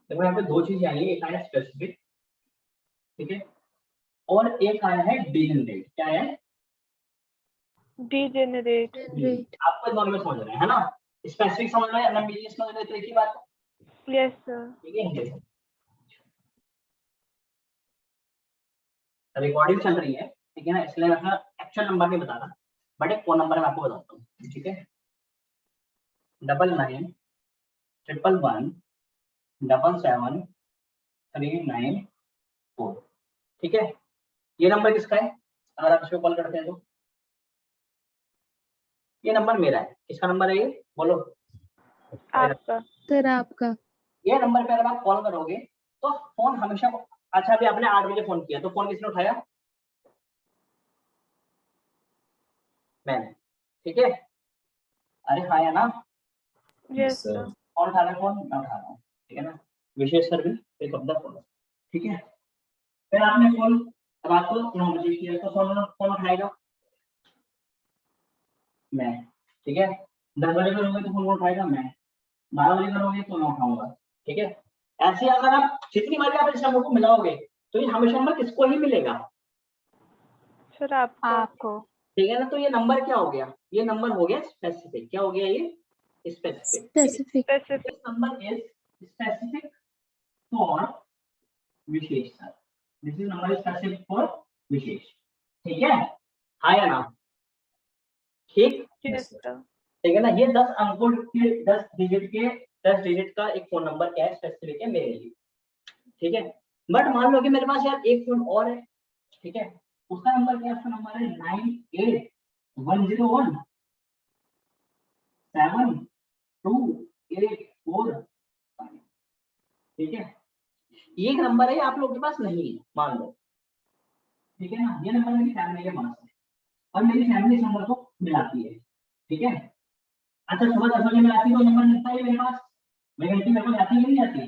देखो यहाँ पे दो चीजें आई है एक आया स्पेसिफिक ठीक है और एक आया है डीजेनरेट क्या है डीजेनरेट। आपको दोनों में समझ रहे हैं है ना स्पेसिफिक समझ रहे हैं अनएम्बिगियस समझ रहे हैं तो एक ही बात यस सर। ठीक है रिकॉर्डिंग चल रही है ठीक है ना इसलिए मैं एक्चुअल नंबर नहीं बता रहा बट एक फोन नंबर मैं आपको बताता हूँ ठीक है 99117739 ठीक है ये नंबर किसका है अगर आप इसको कॉल करते हैं तो ये नंबर मेरा है किसका नंबर है ये बोलो आपका सर आपका ये नंबर पे अगर आप कॉल करोगे तो फोन हमेशा अच्छा अभी आपने 8 बजे फोन किया तो फोन किसने उठाया मैंने ठीक है अरे हाँ या ना यस सर। कौन उठा रहा है फोन मैं उठा रहा हूँ ठीक है ना विशेष सर्विस एक अपना फोन ठीक है फिर आपने फोन रात को 9 बजे किया तो फोन उठाएगा मैं ठीक है 10 बजे करोगे तो फोन उठाएगा मैं 12 बजे करोगे तो मैं उठाऊंगा ठीक है ऐसे अगर आप जितनी बार आप इस नंबर को मिलाओगे तो ये हमेशा नंबर किसको ही मिलेगा सर आपको ठीक है ना तो ये नंबर क्या हो गया ये नंबर हो गया स्पेसिफिक क्या हो गया ये specific this number is specific for विशेष sir this is number specific for विशेष ठीक है हाँ या ना ठीक ठीक है ना ये 10 अंकों के 10 डिजिट का एक फोन नंबर क्या है स्पेसिफिक है मेरे लिए ठीक है बट मान लो कि मेरे पास यार एक फोन और है ठीक है उसका नंबर क्या है उसका नंबर है 98101 72845 ठीक है ये नंबर है आप लोगों के पास नहीं है मान लो ठीक है ना ये नंबर मेरी फैमिली के पास है और मेरी फैमिली इस नंबर को मिलाती है ठीक है अच्छा सुबह 10 बजे मिलाती है तो नंबर मिलता है मेरे पास मेरी घंटी मेरे को जाती है नहीं जाती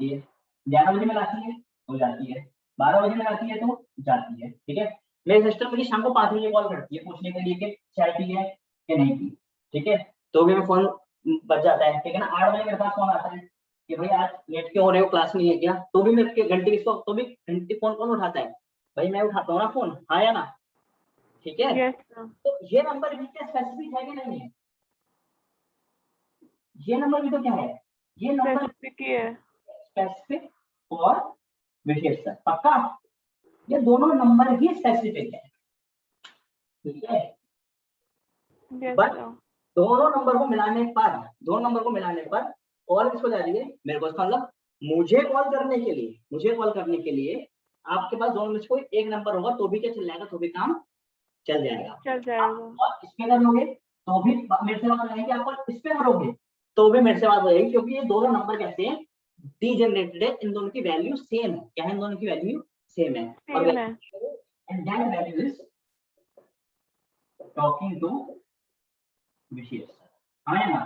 है 11 बजे मिलाती है तो जाती है 12 बजे मिलाती है तो जाती है ठीक है मेरी सिस्टर मुझे शाम को 5 बजे कॉल करती है पूछने के लिए कि चाय पी है कि नहीं पी ठीक है तो भी मैं फोन बज जाता है ठीक है ना 8 बजे मेरे पास फोन आता है कि भाई आज लेट क्यों हो रहे हो क्लास नहीं है क्या तो भी मेरे घंटी किसको तो भी घंटी फोन कौन उठाता है भाई मैं उठाता हूँ ना फोन हाँ या ना ठीक है यस तो ये नंबर भी क्या स्पेसिफिक है कि नहीं है ये नंबर भी तो क्या है ये नंबर स्पेसिफिक और विशेष पक्का ये दोनों नंबर ही स्पेसिफिक है ठीक है बट दोनों नंबर को मिलाने पर कॉल किसको जा रही है मेरे को मतलब मुझे कॉल करने के लिए आपके पास दोनों में से कोई एक नंबर होगा तो भी क्या चल जाएगा तो भी काम चल जाएगा और इस पे करोगे तो भी मेरे से बात हो जाएगी आप इस पे करोगे तो भी मेरे से बात हो जाएगी क्योंकि ये दोनों नंबर कैसे हैं डीजेनरेटेड है इन दोनों की वैल्यू सेम है क्या है इन दोनों की वैल्यू सेम है और and that value is talking to विशेष हाँ ना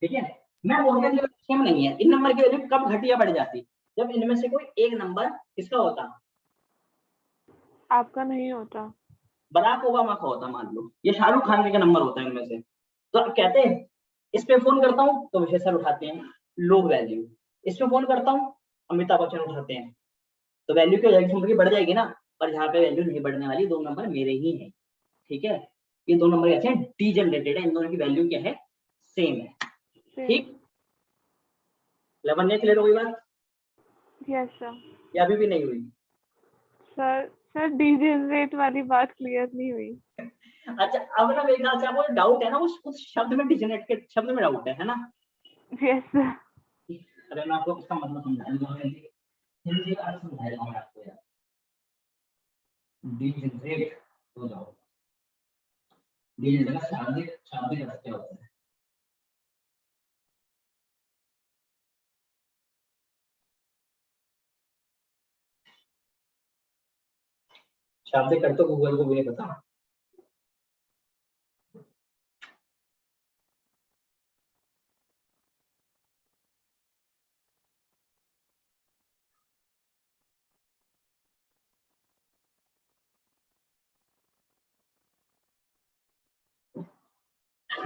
ठीक है मैं बोलता हूँ सेम नहीं है इन नंबर की वैल्यू कब घट या बढ़ जाती जब इनमें से कोई एक नंबर किसका होता आपका नहीं होता बराक ओबामा का होता मान लो ये शाहरुख खान का नंबर होता है इनमें से तो आप कहते हैं इस पे फोन करता हूँ तो विशेष सर उठाते हैं लो वैल्यू इसमें फोन करता हूँ, अमिताभ बच्चन उठाते हैं, तो वैल्यू क्या हो जाएगी, नंबर की बढ़ जाएगी ना, पर यहाँ पे वैल्यू नहीं बढ़ने वाली, 2 नंबर मेरे ही है, ठीक है। ये 2 नंबर कैसे डीजनरेटेड है, इन दोनों की वैल्यू क्या है, सेम है, ठीक। लेवन क्लियर हो गई बात, यस सर। या अभी भी नहीं हुई? सर डीजनरेट वाली बात क्लियर नहीं हुई। अच्छा, अब ना मेरे ख्याल से आपको डाउट है ना, उस शब्द में, डीजनरेट के शब्द में डाउट है ना? Yes sir. अरे मैं आपको इसका मतलब समझाऊंगा, हिंदी का अर्थ समझाऊंगा मैं आपको यार। डीजनरेट हो जाओ, डीजनरेट का शाब्दिक अर्थ क्या होता है? शाब्दिक अर्थ तो गूगल को भी नहीं पता।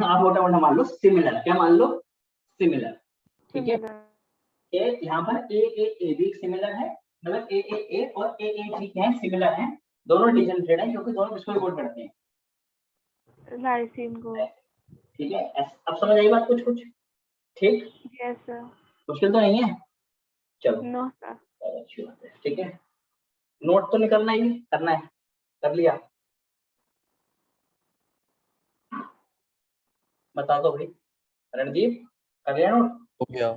आप मोटा मोटा मान लो सिमिलर, क्या मान लो, सिमिलर, ठीक है। यहाँ पर ए भी सिमिलर है, मतलब ए और ए क्या है, सिमिलर है, दोनों डीजनरेटेड है क्योंकि दोनों किसको रिपोर्ट करते हैं, लाइसिन को, ठीक है। अब समझ आई बात कुछ कुछ, ठीक। Yes sir. मुश्किल तो नहीं है, चलो नो सर। अच्छी बात है, ठीक है। नोट तो निकलना ही करना है, कर लिया, बता दो भाई, रणदीप कर लिया नोट? हो गया।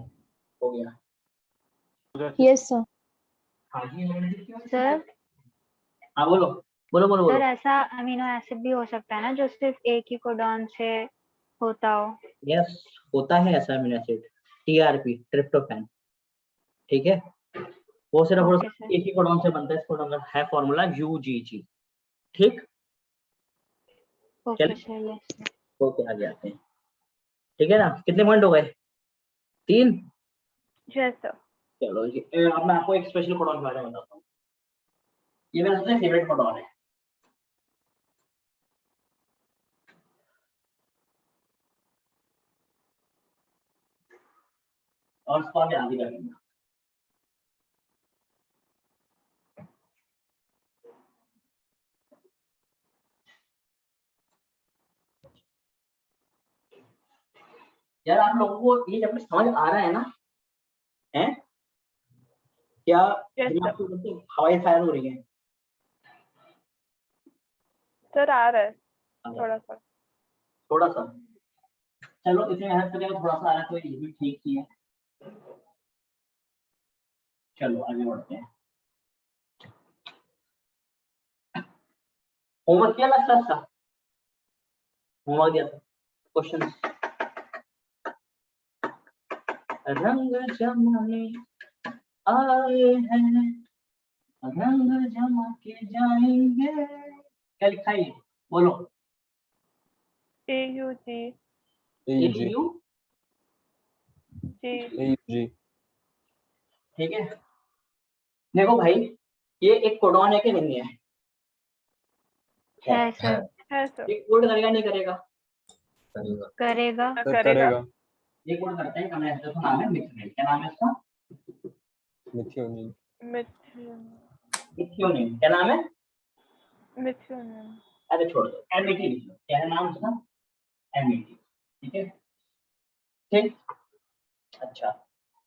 हो गया, यस सर। हाँ जी रणदीप क्यों? सर हाँ बोलो बोलो बोलो सर बोलो। ऐसा अमीनो एसिड भी हो सकता है ना जो सिर्फ एक ही कोडॉन से होता हो? यस, होता है ऐसा अमीनो एसिड, टीआरपी, ट्रिप्टोफैन, ठीक है। वो सिर्फ और ओके सिर्फ सर। एक ही कोडॉन से बनता है, इस कोडॉन का है फॉर्मूला यूजीजी, ठीक। Okay sir, yes sir. Okay आगे आते हैं, ठीक है ना। कितने पॉइंट हो गए, 3। Yes sir. चलो जी, अब मैं आपको एक स्पेशल कोडॉन के बारे में बताता हूँ, ये मेरा सबसे फेवरेट कोडॉन है। और इसको आप याद ही कर लेंगे। यार आप लोगों को ये जब समझ आ रहा है ना, है क्या, यस दिमाग सर। में हवाई फायर हो रही है? सर आ रहा है थोड़ा सा। थोड़ा सा, चलो इतने मेहनत करके थोड़ा सा आ रहा है तो ये भी ठीक ही है। चलो आगे बढ़ते हैं। होमवर्क किया लगता था, होमवर्क दिया था, क्वेश्चन। रंग जमाने आए हैं, रंग जमा के जाएंगे, क्या लिखा है बोलो? AUG AUG AU जी। AUG ठीक है। देखो भाई, ये एक कोडॉन है कि नहीं है? है सर। है सर। ये कोड करेगा नहीं करेगा? करेगा। करेगा। ये कोड करता है, हमें ऐसा नाम है मिथ्योनिन, क्या नाम है इसका? मिथियोनिन मिथ्योनिन, क्या नाम है? मिथ्योनिन। अरे छोड़ दो, एमिटी लिख लो, क्या है नाम उसका? एमिटी, ठीक है, ठीक। अच्छा,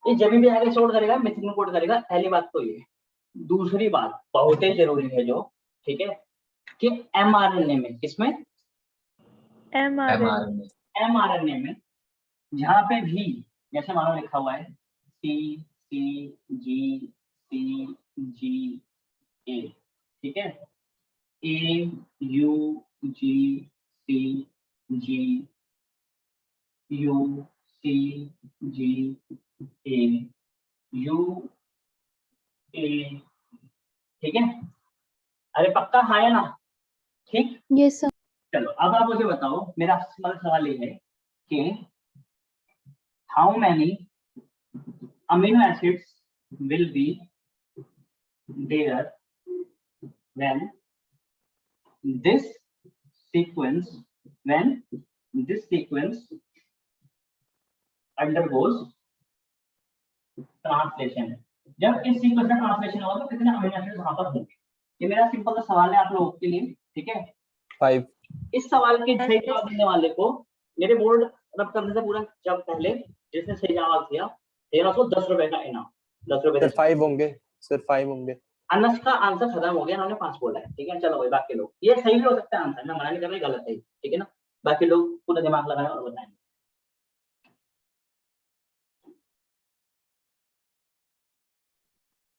ये जब भी आगे कोड करेगा मिथ्योनिन कोड करेगा, पहली बात तो ये। दूसरी बात बहुत ही जरूरी है जो, ठीक है, कि एमआरएनए में, किसमें? mRNA। एमआरएनए में जहाँ पे भी, जैसे मानो लिखा हुआ है सी सी जी ए, ठीक है, A U G C G U C G A U A, ठीक है। अरे पक्का हाँ है ना? ठीक। Yes sir. चलो अब आप मुझे बताओ, मेरा सवाल ये है कि how many amino acids will be there when this sequence undergoes translation. जब इस सीक्वेंस में ट्रांसलेशन होगा तो कितने अमीनो एसिड वहां पर होंगे? ये मेरा सिंपल सा सवाल है आप लोगों के लिए, ठीक है। 5। इस सवाल के सही जवाब देने वाले को मेरे बोर्ड रब करने से पूरा जब पहले जिसने सही जवाब दिया 1310 का इनाम, 10 रुपए। सर 5 होंगे, सर 5 होंगे। अनस का आंसर खत्म हो गया, उन्होंने 5 बोला है, ठीक है। चलो भाई बाकी लोग, ये सही भी हो सकता है आंसर, मैं मना नहीं कर रहा, गलत है, ठीक है ना। बाकी लोग पूरा दिमाग लगाएं और बताएं।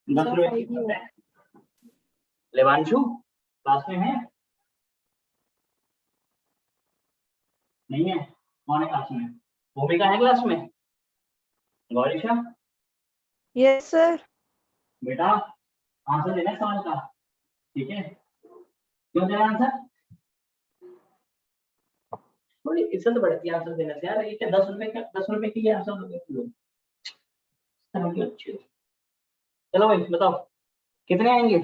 दस रुपए लेवांशु क्लास में है? नहीं है? कौन है क्लास में? भूमिका है क्लास में? गौरीशा? Yes sir. बेटा आंसर देना है सवाल का, ठीक है। क्यों देना आंसर? थोड़ी इज्जत बढ़ती है आंसर देने से यार। ये क्या 10 रुपए का, 10 रुपए की आंसर दोगे? चलो भाई बताओ कितने आएंगे?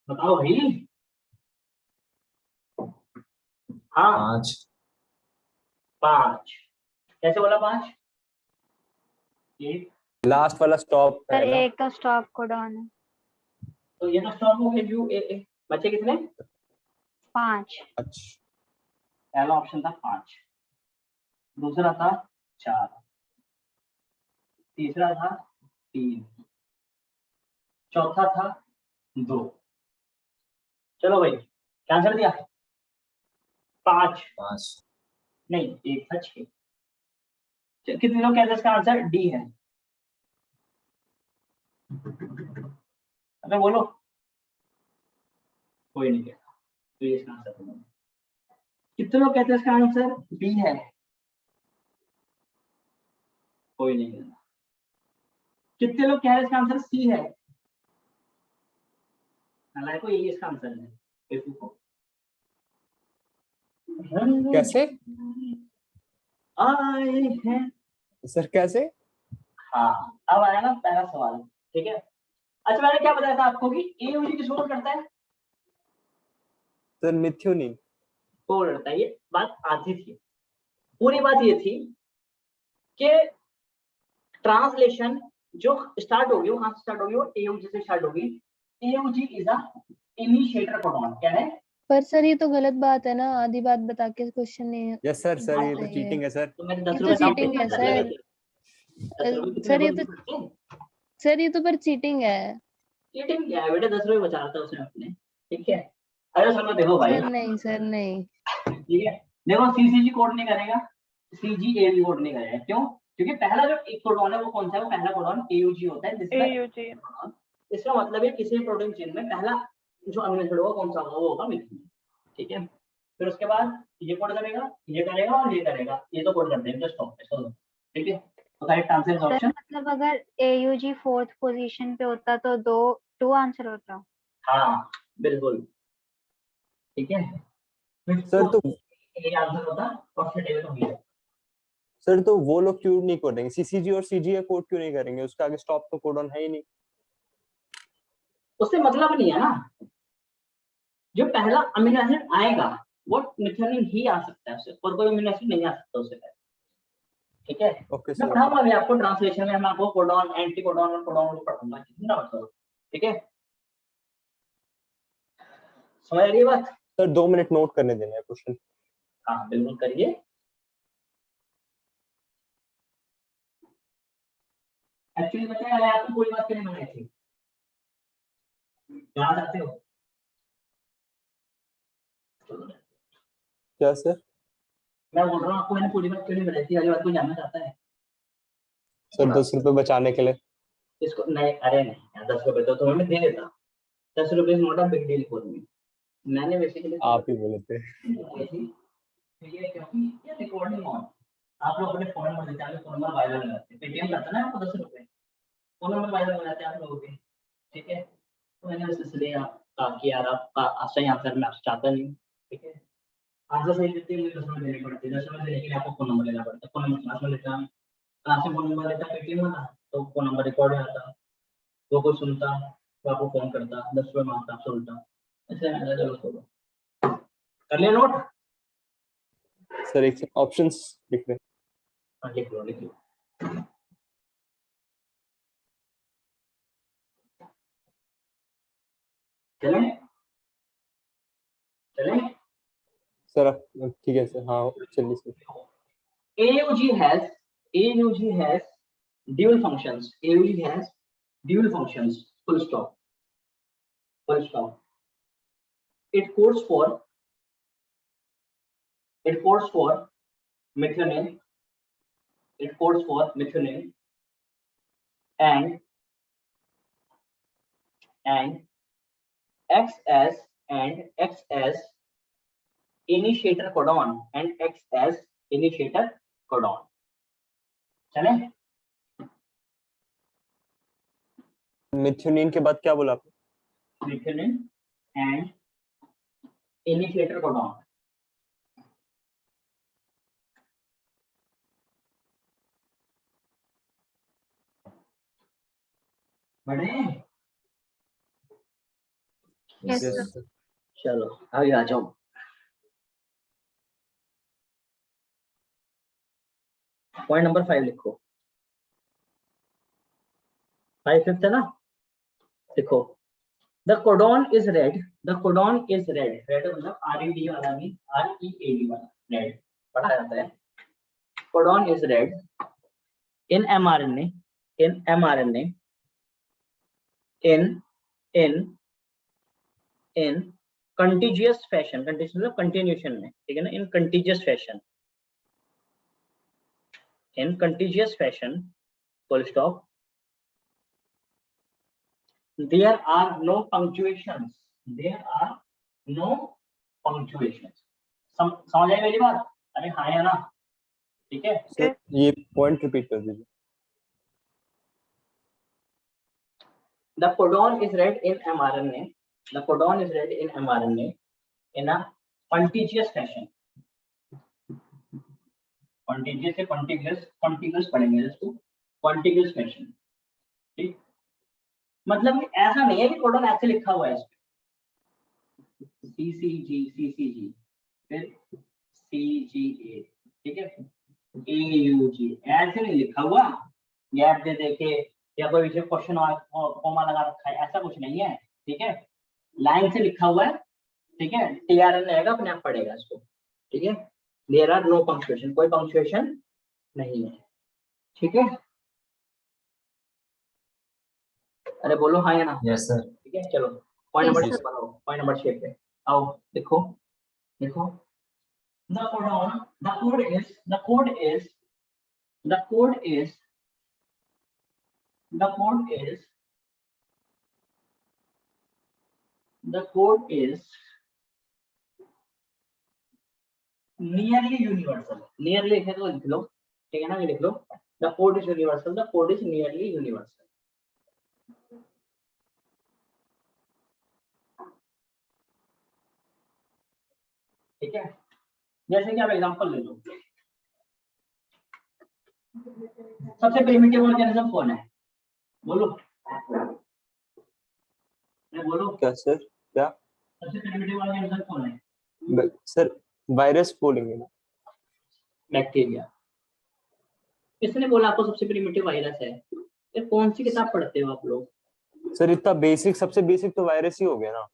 बताओ भाई। हाँ 5। 5। कैसे बोला 5? एक लास्ट वाला स्टॉप सर है ना? एक का स्टॉप कोडॉन है। तो ये तो स्टॉप हो गया। यू ए बचे कितने? 5। अच्छा, पहला ऑप्शन था 5, दूसरा था 4, तीसरा था 3, चौथा था 2। चलो भाई क्या आंसर दिया? 5 नहीं, एक था 6। कितने लोग कहते हैं इसका आंसर डी है? अबे बोलो। कोई नहीं कहता, तो ये इसका आंसर है। कितने लोग कहते हैं इसका आंसर बी है? कोई नहीं कहता। कितने लोग कह रहे हैं इसका आंसर सी है? हालांकि यही इसका आंसर है। देखो कैसे आए हैं। सर, कैसे? हाँ अब आया ना पहला सवाल, ठीक है। अच्छा मैंने क्या बताया था आपको कि ए मुझे किसको रोल करता है? Sir methionine. को करता है, ये बात आधी थी। पूरी बात ये थी कि ट्रांसलेशन जो स्टार्ट होगी वो कहां से स्टार्ट होगी? वो एयूजी से स्टार्ट होगी। AUG is a initiator proton. क्या है? पर सर ये तो गलत बात है ना, आधी बात बता के क्वेश्चन नहीं यस सर, सर ये तो है। चीटिंग है सर। तो मैंने 10 ये तो रुपए कम चीटिंग है कर सर। लगे थे। 10 रुपए कितने सर ये बोल तो सकते हैं? सर ये तो पर चीटिंग है। चीटिंग क्या है बेटा? 10 रुपए बचा रहा था उसने अपने, ठीक है। अरे सुनो देखो भाई, सर नहीं, सर नहीं। ठीक है। देखो सीसीजी कोड नहीं करेगा, सीजीएवी कोड नहीं करेगा। क्यों? क्योंकि पहला जो एक कोडॉन है वो कौन सा है? वो पहला कोडॉन एयूजी होता है, जिसमें AUG। इसका मतलब है किसी प्रोटीन चेन में पहला जो अमीनो एसिड होगा कौन सा होगा? वो होगा मिथाइन, ठीक है। फिर उसके बाद ये कोड करेगा, ये करेगा और ये करेगा, ये तो कोड कर देंगे स्टॉप पे, चलो ठीक है। तो correct answer is sir option. मतलब अगर AUG 4th पोजीशन पे होता तो 2 आंसर होता। हाँ बिल्कुल, ठीक है। सर तो ये आंसर होता और फिर टेबल हो गया। सर तो वो लोग क्यों नहीं करेंगे? सीसीजी और सीजीए कोड क्यों नहीं करेंगे? उसका आगे स्टॉप तो कोडॉन है ही नहीं। उससे मतलब नहीं है ना। जो पहला अमीनो एसिड आएगा वो मिथाइन ही आ सकता है, उससे और कोई अमीनो एसिड नहीं आ सकता उससे पहले, ठीक है। ओके मैं सर। पढ़ाऊंगा अभी आपको ट्रांसलेशन में, मैं आपको कोडॉन, एंटी कोडॉन और कोडॉन को पढ़ाऊंगा, चिंता मत करो, ठीक है। समझ रही है बात? सर 2 मिनट नोट करने देना है क्वेश्चन। हाँ बिल्कुल करिए। एक्चुअली बताया मैं आपको पूरी बात करने बनाई थी, जाना चाहते हो? क्या सर? मैं बोल रहा हूँ आपको मैंने पूरी बात क्यों नहीं बनाई थी, अगली बात को जानना चाहता है? सर 10 रुपए बचाने के लिए। इसको नहीं, अरे नहीं यार 10 रुपए तो तुम्हें मैं दे देता। 10 रुपए not a big deal for me. मैंने बेसिकली आप ही बोले थे। ये क्योंकि ये रिकॉर्डिंग ऑन, आप लोग अपने फोन नंबर देते हैं, फोन नंबर वायरल लगाते हैं, पेटीएम करता है ना आपको 10 रुपए, फोन नंबर वायरल लगाते हैं आप लोगों के, ठीक है। तो मैंने उस इसलिए कहा कि यार आपका सही आंसर मैं आपसे चाहता नहीं, ठीक है। आंसर सही देते हैं मुझे 10 रुपए देने पड़ते हैं, 10 रुपए देने के लिए आपको फोन नंबर लेना पड़ता है। फोन नंबर क्लास में लेता हूँ, क्लास में फोन नंबर लेता पेटीएम वाला, तो फोन नंबर रिकॉर्ड हो जाता, वो कुछ सुनता तो आपको फोन करता, 10 रुपए मांगता आपसे उल्टा, इसलिए मैंने चलो छोड़ो। कर लिया नोट? सर एक ऑप्शंस लिख रहे हैं। लिख लो लिख लो। चलें चलें। सर ठीक है सर, हाँ चलिए sir. AUG has dual functions. AUG has dual functions. Full stop. Full stop. It codes for methionine. It codes for methionine and acts as initiator codon and acts as initiator codon. चले? Methionine के बाद क्या बोला आपने? Methionine and initiator codon. बड़े Yes, Yes, sir. sir. चलो आगे आ जाओ। पॉइंट नंबर 5 लिखो। 5 फिफ्थ है ना? देखो, the codon is red मतलब RED वाला नहीं, READ वाला red पढ़ा जाता है। codon is red in mRNA in contiguous fashion, मतलब continuation में, ठीक है ना? in contiguous fashion full stop. There are no punctuations. समझ आई मेरी बात? अरे हाँ या ना? ठीक है? सर ये पॉइंट रिपीट कर दीजिए। The codon is read in mRNA in a contiguous fashion. Contiguous से contiguous पढ़ेंगे इसको, contiguous fashion, ठीक? मतलब कि ऐसा नहीं है कि कोडॉन ऐसे लिखा हुआ है इसमें CCG फिर CGA, ठीक है? AUG ऐसे नहीं लिखा हुआ, गैप दे देके या कोई विषय क्वेश्चन कॉमा लगा रखा है, ऐसा कुछ नहीं है, ठीक है? लाइन से लिखा हुआ है, ठीक है? TRN रहेगा, अपने आप पढ़ेगा इसको, ठीक है? There are no punctuation, कोई punctuation नहीं है, ठीक है? अरे बोलो हाँ या ना? Yes sir. ठीक है, चलो पॉइंट नंबर Yes, 6 बनाओ, पॉइंट नंबर 6 पे आओ। देखो the code is nearly universal. nearly है तो लिख लो, ठीक है ना? ये लिख लो, the code is nearly universal. ठीक है? जैसे कि आप एग्जांपल ले लो, सबसे प्रिमिटिव ऑर्गेनिज्म कौन है? बोलो, बोलो क्या सर? क्या सबसे प्रिमिटिव ऑर्गेनिज्म कौन है? सर वायरस बोलेंगे ना? बैक्टीरिया। किसने बोला आपको सबसे प्रिमिटिव वायरस है? ये कौन सी किताब पढ़ते हो आप लोग? सर इतना बेसिक, सबसे बेसिक तो वायरस ही हो गया ना।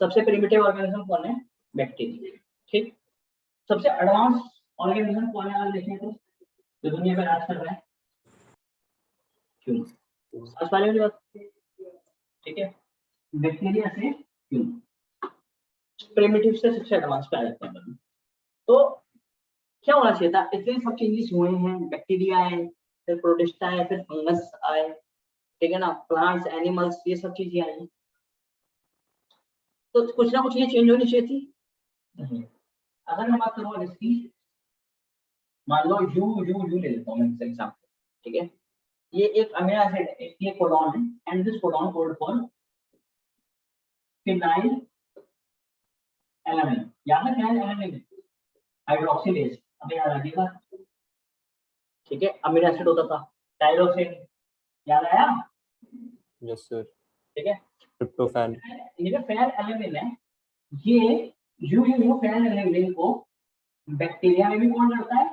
सबसे प्रिमिटिव ऑर्गेनिज्म कौन है? बैक्टीरिया, ठीक? सबसे एडवांस ऑर्गेनिज्म कौन है अगर देखें तो, जो दुनिया में राज कर रहा है? क्यों? समझ पा रहे हो बात? ठीक है, बैक्टीरिया से क्यों प्रिमिटिव से सबसे एडवांस पे आ जाते हैं। तो क्या होना चाहिए था? इतने सब चेंजेस हुए हैं, बैक्टीरिया आए, फिर प्रोटिस्टा आए, फिर फंगस आए, ठीक है ना? प्लांट्स, एनिमल्स, ये सब चीजें आई, तो कुछ ना कुछ ये चेंज होनी चाहिए थी। नहीं। अगर मैं बात करूँ इसकी, मान लो यू ले लेता हूँ मैं एग्जांपल, ठीक है? ये एक अमीनो एसिड है, ये कोडॉन है, and this codon code for phenyl alanine. याद है फिनाइल एलानिन हाइड्रोक्सिलेज, अभी याद आ गया, ठीक है? अमीनो एसिड होता था टायरोसिन, याद आया? Yes sir. ठीक है, ट्रिप्टोफैन। ये जो फिनाइल एलानिन है, ये यू फिनाइल एलानिन को बैक्टीरिया में भी कोड करता है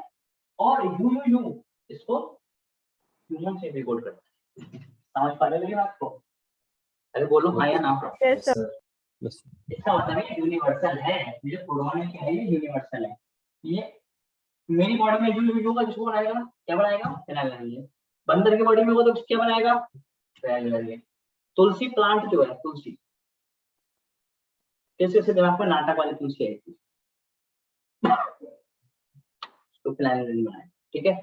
और यू इसको ह्यूमन से भी कोड करता है। समझ पा रहे हो मेरी बात को? अरे बोलो हाँ या ना। Yes, sir. बस इसका मतलब है यूनिवर्सल है, ये जो प्रोग्राम है क्या है, ये यूनिवर्सल है। ये मेरी बॉडी में यू का किसको बनाएगा, क्या बनाएगा, फिनाइल ग्लाइकोल। बंदर की बॉडी में वो तो क्या बनाएगा, फिनाइल ग्लाइकोल। तुलसी प्लांट जो है, तुलसी कैसे से दिमाग में नाटक वाली तुलसी आई थी, तो फिनाइल ग्लाइकोल बनाएगा, ठीक है।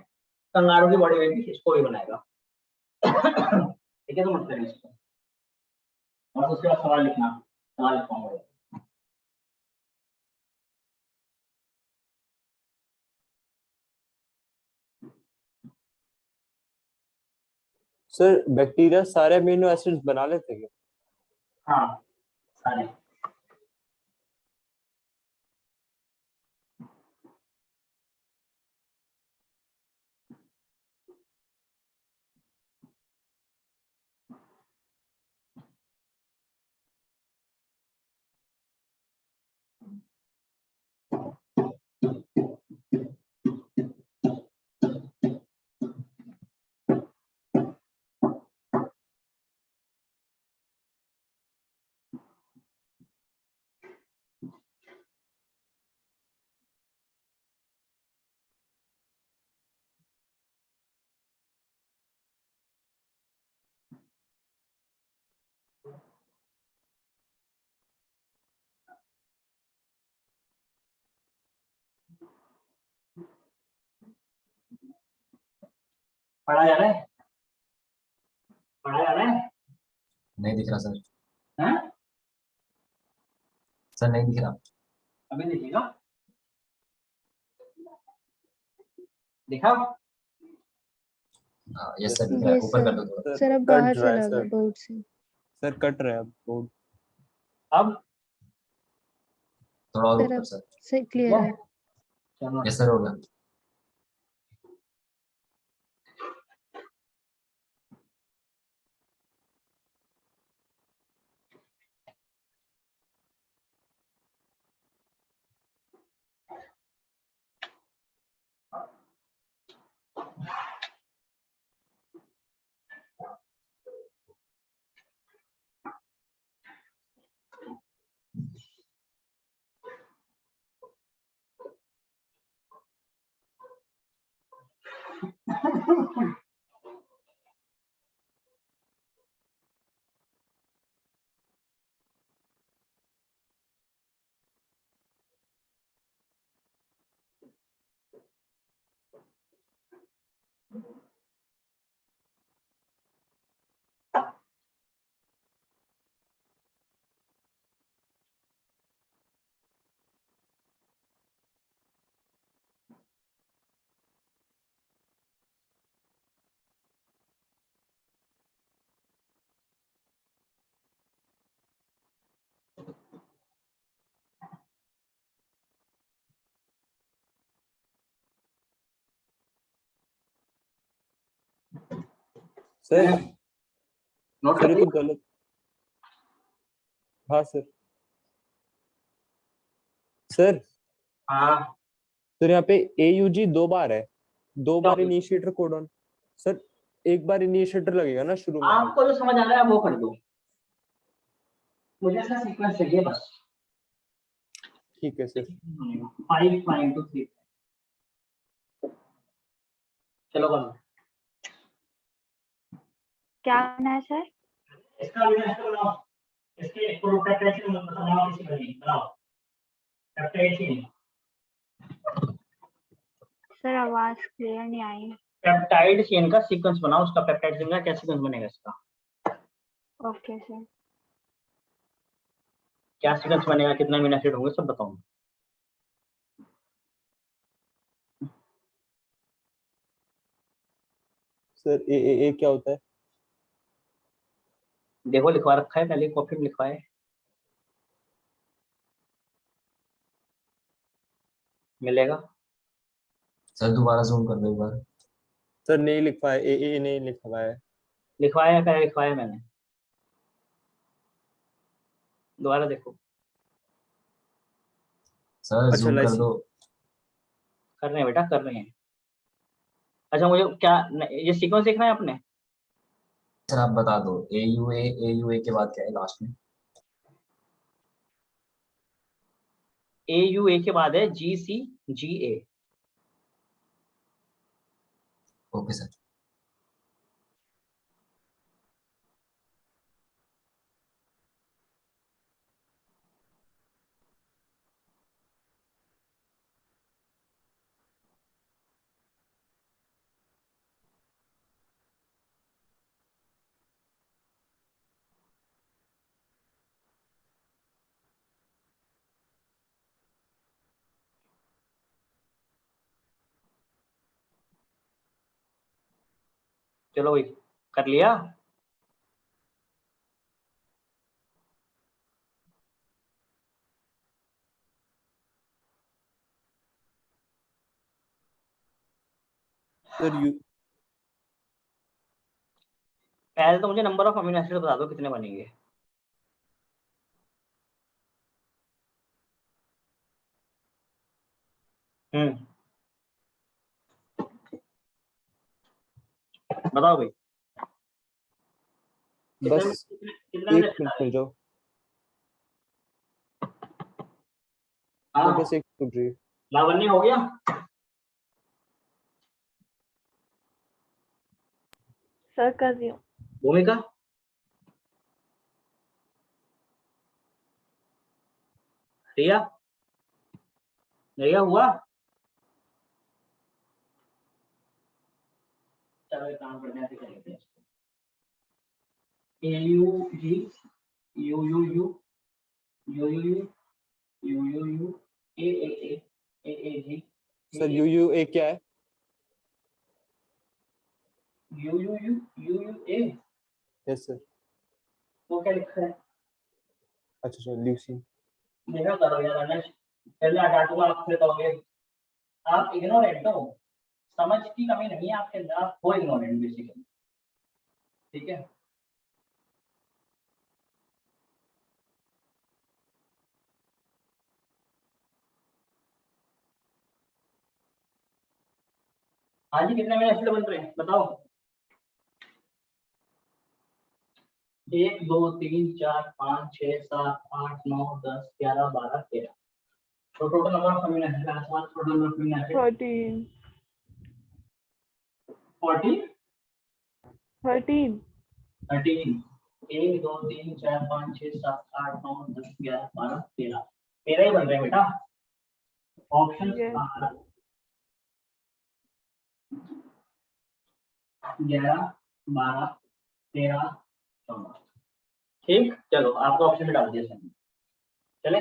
कंगारू की बॉडी में भी इसको ही बनाएगा, ठीक है। तो मतलब इसको और उसके बाद सवाल लिखना, सवाल लिखवाऊंगा। सर बैक्टीरिया सारे अमीनो एसिड्स बना लेते हैं क्या? हाँ सारे। पढ़ा जा रहा है, पढ़ा जा रहा है। नहीं दिख रहा सर। हैं? सर नहीं दिख रहा। अभी देखिएगा, दिखा। हाँ यस सर दिख रहा है, Yes, ऊपर कर sir. दो थोड़ा। सर अब कट बाहर रहा है चला गया सर, बोर्ड से। सर कट रहा है अब बोर्ड। अब थोड़ा और सर ऊपर अब सर। से क्लियर है। चलो यस सर हो गया। सर नोट सर कर ये लिया? तो गलत। हाँ सर। सर हाँ सर यहाँ पे AUG 2 बार है, 2 क्या बार होगा? Initiator codon. सर एक बार इनिशिएटर लगेगा ना शुरू में। आपको जो समझ आ रहा है वो कर दो, मुझे ऐसा सीक्वेंस चाहिए बस। ठीक है सर। 5.23 चलो कर लो। क्या करना है सर? इसका भी ऐसे बनाओ, इसके प्रोपेप्टाइड चेन बनाओ, किसी का नहीं बनाओ पेप्टाइड चेन। सर आवाज क्लियर नहीं आई। पेप्टाइड चेन का सीक्वेंस बनाओ, उसका पेप्टाइड चेन का क्या सीक्वेंस बनेगा, इसका ओके सर। क्या सीक्वेंस बनेगा, कितना अमीनो एसिड होंगे सब बताऊंगा। सर ए क्या होता है? देखो लिखवा रखा है, पहले कॉपी में लिखवा है, मिलेगा। सर दोबारा जूम कर दो एक बार। सर नहीं लिखा है, ए नहीं लिखा है। लिखवाया क्या लिखवाया मैंने, दोबारा देखो। सर अच्छा जूम कर लाइसी। दो। कर रहे हैं बेटा, कर रहे हैं। अच्छा मुझे क्या ये सीक्वेंस देखना है आपने? सर आप बता दो, ए के बाद क्या है लास्ट में? AUA के बाद है GCGA। Okay sir. चलो भाई कर लिया। सर यू पहले तो मुझे नंबर ऑफ अमीनो एसिड बता दो कितने बनेंगे। बताओ भाई बस कितना एक मिनट मिल जाओ, तो हाँ बस एक मिनट रही। लावण्य हो गया। सर कर रही हूँ। भूमिका रिया रिया हुआ। चलो एक काम करते हैं ऐसे कर लेते हैं इसको। AUG UUU UUU UUU AAA AAG sir UUA क्या है? UUU UUA yes sir. वो क्या लिखा है? अच्छा सर, ल्यूसीन। देखा करो यार अनश, पहले हटा दूंगा आप फिर कहोगे आप इग्नोरेंट हो। समझ की कमी नहीं है आपके अंदर, आप हो इग्नोरेंट बेसिकली। ठीक है हाँ जी कितने में एसिड बन रहे हैं बताओ? 1 2 3 4 5 6 7 8 9 10 11 12 13। तो total number of amino acid आसपास total number of amino acid 13 14 13 13। 1 2 3 4 5 6 7 8 9 10 11 12 13 13 ही बन रहे हैं बेटा। Option Yes. 11 12 13 14। ठीक चलो आपको ऑप्शन में डाल दिया सर। चले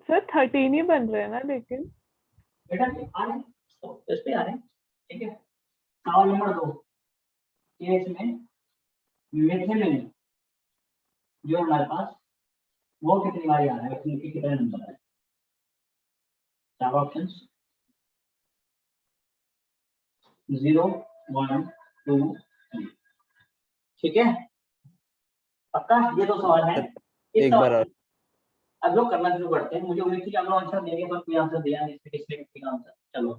सर 13 ही बन रहे हैं ना लेकिन। बेटा आ रहे हैं तो इस पे आ रहे हैं। ठीक है सवाल नंबर 2 ये इसमें मिथिलिन जो हमारे पास वो कितनी बार आ रहा है, मिथिलिन के कितने नंबर है? 4 ऑप्शंस 0 1 2 3। ठीक है पक्का ये 2 सवाल है। इस एक बार सवाल और। अब लोग करना शुरू करते हैं। मुझे उम्मीद थी कि आप लोग आंसर देंगे पर कोई आंसर दिया नहीं, इसमें किसने किसका आंसर। चलो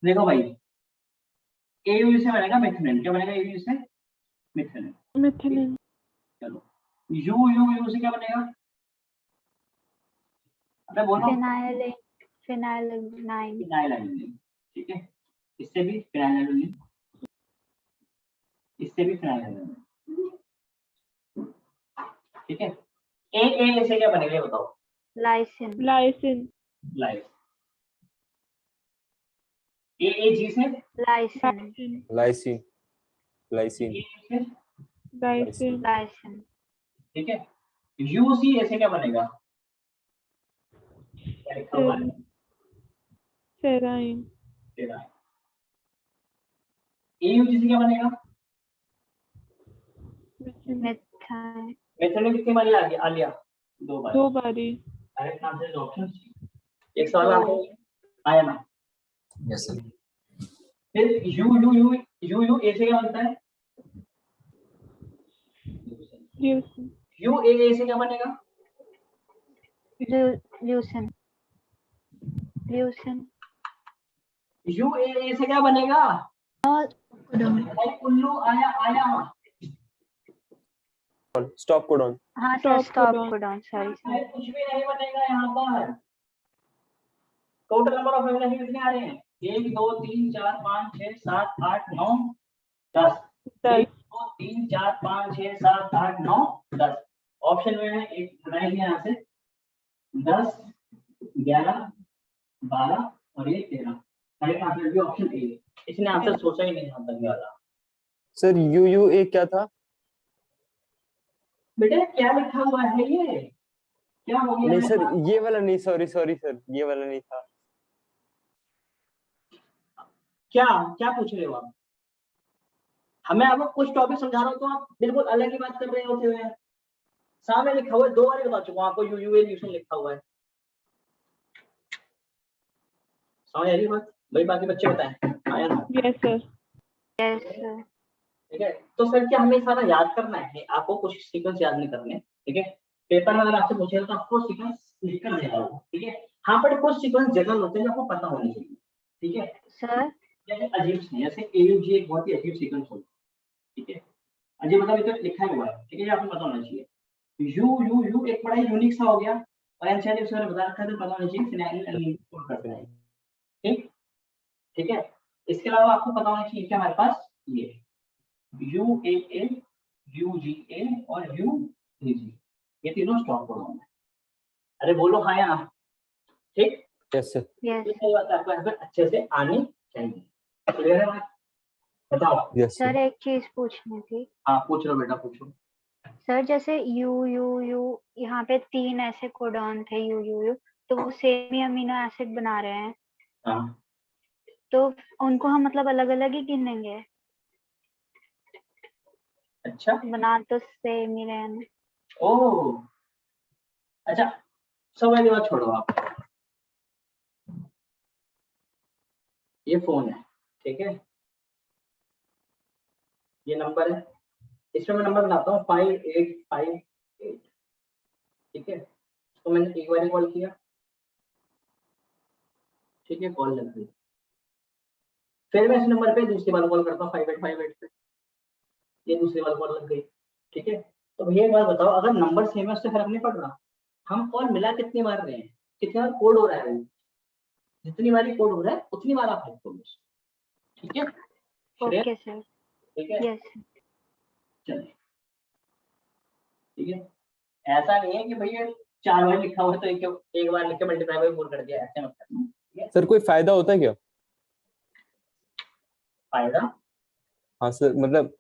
देखो भाई AU से बनेगा मिथिलिन। क्या बनेगा AU से? मिथिलिन। मिथिलिन। चलो U से क्या बनेगा? अरे बोलो। फिनाइलिन। फिनाइलएल्यूमिन। ठीक है इससे भी फिनाइलएल्यूमिन, इससे भी फिनाइलएल्यूमिन। ठीक है A से क्या बनेगा ये बताओ? लाइसिन। लाइसिन। लाइस। AG से? लाइसिन। लाइसिन। लाइसिन। AU से? लाइसिन। लाइसिन। ठीक है UC से क्या बनेगा? क्या लिखा हुआ है? सेराइन। सेराइन। AUG से क्या बनेगा? मिथाइल। मेथिलिन कितनी बारी आ लिया? 2 बार। 2 बारी। करेक्ट आंसर इज ऑप्शन एक सवाल आपको आया ना? Yes sir. फिर UA से क्या बनता है? ल्यूसीन। UAA से क्या बनेगा? ल्यूसिन ल्यूसिन UAA से क्या बनेगा? भाई उल्लू आया आया। Stop codon. हाँ sir Stop stop codon. Codon sorry भाई सर कुछ भी नहीं बनेगा यहाँ पर। Total number of amino acid कितने आ रहे हैं? 1 2 3 4 5 6 7 8 9 10। 1 2 3 4 5 6 7 8 9 10। ऑप्शन में है एक बनाएंगे यहाँ से 10 11 12 और ये 13। करेक्ट आंसर भी ऑप्शन ए। इसने आंसर सोचा ही नहीं यहाँ तक वाला। सर UUA क्या था? बेटे क्या लिखा हुआ है ये? क्या हो गया? नहीं मेरे सर, पास? ये वाला नहीं, सॉरी सॉरी सर, ये वाला नहीं था। क्या क्या पूछ रहे हो आप? हमें आपको कुछ टॉपिक समझा रहा हूँ तो आप बिल्कुल अलग ही बात कर रहे होते हुए। सामने लिखा हुआ है, 2 बार बता चुका हूँ आपको, यूयूए ल्यूशन लिखा हुआ है। समझ आ रही है बात? भाई बाकी बच्चे बताएं। आया ना? Yes sir. यस सर ठीक है, तो सर क्या हमें सारा याद करना है? आपको कुछ सीक्वेंस याद नहीं करने, ठीक है? पेपर में अगर आपसे पूछेगा तो आपको सीक्वेंस लिख कर देना होगा, ठीक है? हाँ, पर कुछ सीक्वेंस जनरल होते हैं जो आपको पता होने चाहिए, ठीक है? सर जैसे अजीब से, जैसे AUG एक बहुत ही अजीब सीक्वेंस होता है, ठीक है? अजीब मतलब इधर लिखा हुआ है, ठीक है? ये आपको पता होना चाहिए। यू एक बड़ा ही यूनिक सा हो गया, और एनसीईआरटी उसमें बता रखा है तो पता होना चाहिए फिनाइल एल्कीन कोड करते हैं, ठीक? ठीक है, इसके अलावा आपको पता होना चाहिए क्या हमारे पास ये UAA, UGA और UAG, ये तीनों स्टॉप कोडॉन है। अरे बोलो हाँ या ना? ठीक, यस सर। यस ये सही बात है, आपको यहाँ पे अच्छे से आनी चाहिए। क्लियर है बात? बताओ। Yes sir sir. एक चीज पूछनी थी हाँ पूछ लो बेटा, पूछो। सर जैसे यू यू यू यहाँ पे 3 ऐसे कोडॉन थे यू यू यू तो वो सेम ही अमीनो एसिड बना रहे हैं हाँ तो उनको हम मतलब अलग अलग ही गिनेंगे अच्छा, बना तो सेम ही रहे हैं ओह अच्छा, सब वाली बात छोड़ो आप। ये फोन है, ठीक है? ये नंबर है, इसमें मैं नंबर बनाता हूँ 5858, ठीक है? तो मैंने एक बार कॉल किया, ठीक है? कॉल लग गई। फिर मैं इस नंबर पे दूसरी बार कॉल करता हूँ 5858 पे, ये दूसरी बार कॉल लग गई, ठीक है? तो भैया एक बात बताओ, अगर नंबर सेम है उससे फर्क नहीं पड़ रहा? हम कॉल मिला कितनी बार रहे हैं, कितनी बार कोड हो रहा है, जितनी बार कोड हो रहा है उतनी बार आप लिखो, ठीक है? श्रेया, ओके सर ठीक है? यस चलिए, ठीक है? ऐसा नहीं है कि भैया 4 बार लिखा हुआ है तो एक बार लिख के मल्टीप्लाई बाय 4 कर दिया, ऐसे मत करना, ठीक है? सर कोई फायदा होता है क्या? फायदा? हाँ सर, मतलब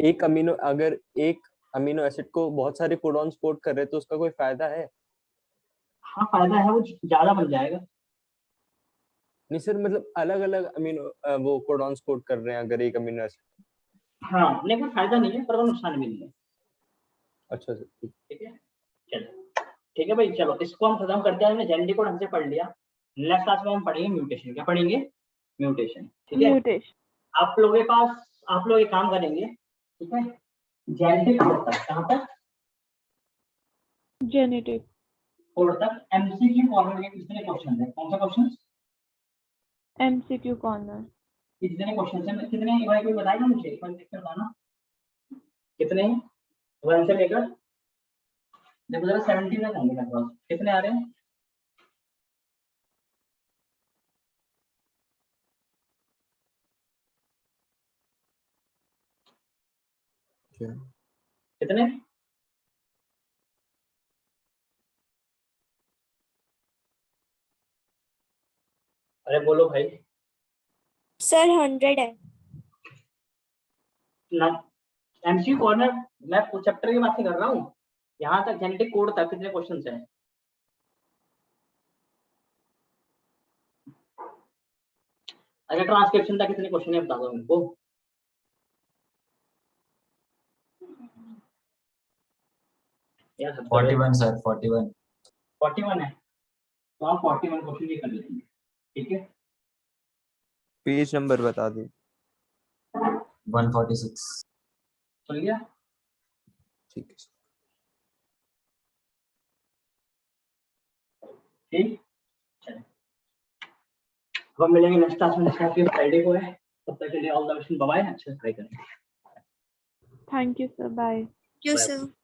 एक अमीनो, अगर एक अमीनो एसिड को बहुत सारे कोडॉन कोड कर रहे हैं तो उसका कोई फायदा है? हाँ फायदा है, वो ज्यादा बन जाएगा। नहीं सर, मतलब अलग अलग अमीनो वो कोडॉन कोड कर रहे हैं अगर एक अमीनो एसिड। हाँ, नहीं कोई फायदा नहीं है, पर वो नुकसान भी नहीं है, अच्छा सर, ठीक। ठीक है? चलो ठीक है भाई, चलो इसको हम खत्म करते हैं। हमने जेनेटिक कोड हमसे पढ़ लिया। नेक्स्ट क्लास में हम पढ़ेंगे म्यूटेशन। क्या पढ़ेंगे? म्यूटेशन, ठीक है? Mutation. आप लोगों के पास, आप लोग एक काम करेंगे, ठीक है? जेनेटिक कोड तक, कहाँ तक? Genetic. कोड तक एमसीक्यू कॉर्नर के कितने क्वेश्चन है? कौन सा क्वेश्चन? MCQ corner. कितने क्वेश्चन है? कितने, एक बार कोई बताएगा मुझे, एक बार देख कर बताना कितने हैं? 1 से लेकर देखो जरा 70 तक होंगे मेरे पास। कितने आ रहे हैं? कितने? अरे बोलो भाई सर 100 है। ना। एमसीक्यू कॉर्नर मैं चैप्टर की बात नहीं कर रहा हूँ, यहाँ तक जेनेटिक कोड तक कितने क्वेश्चन हैं? अच्छा, ट्रांसक्रिप्शन तक कितने क्वेश्चन है बता दो मेरे को। यार 41 सर 41। 41 है, तो हम 41 क्वेश्चन ये कर लेंगे, ठीक है? पेज नंबर बता दो। 146। सुन लिया? ठीक है। ठीक, चलिए अब हम मिलेंगे नेक्स्ट क्लास में। नेक्स्ट क्लास फ्राइडे को है, तब तक के लिए all the best, bye bye, अच्छे से ट्राई करें। Thank you sir, bye. You Bye. sir.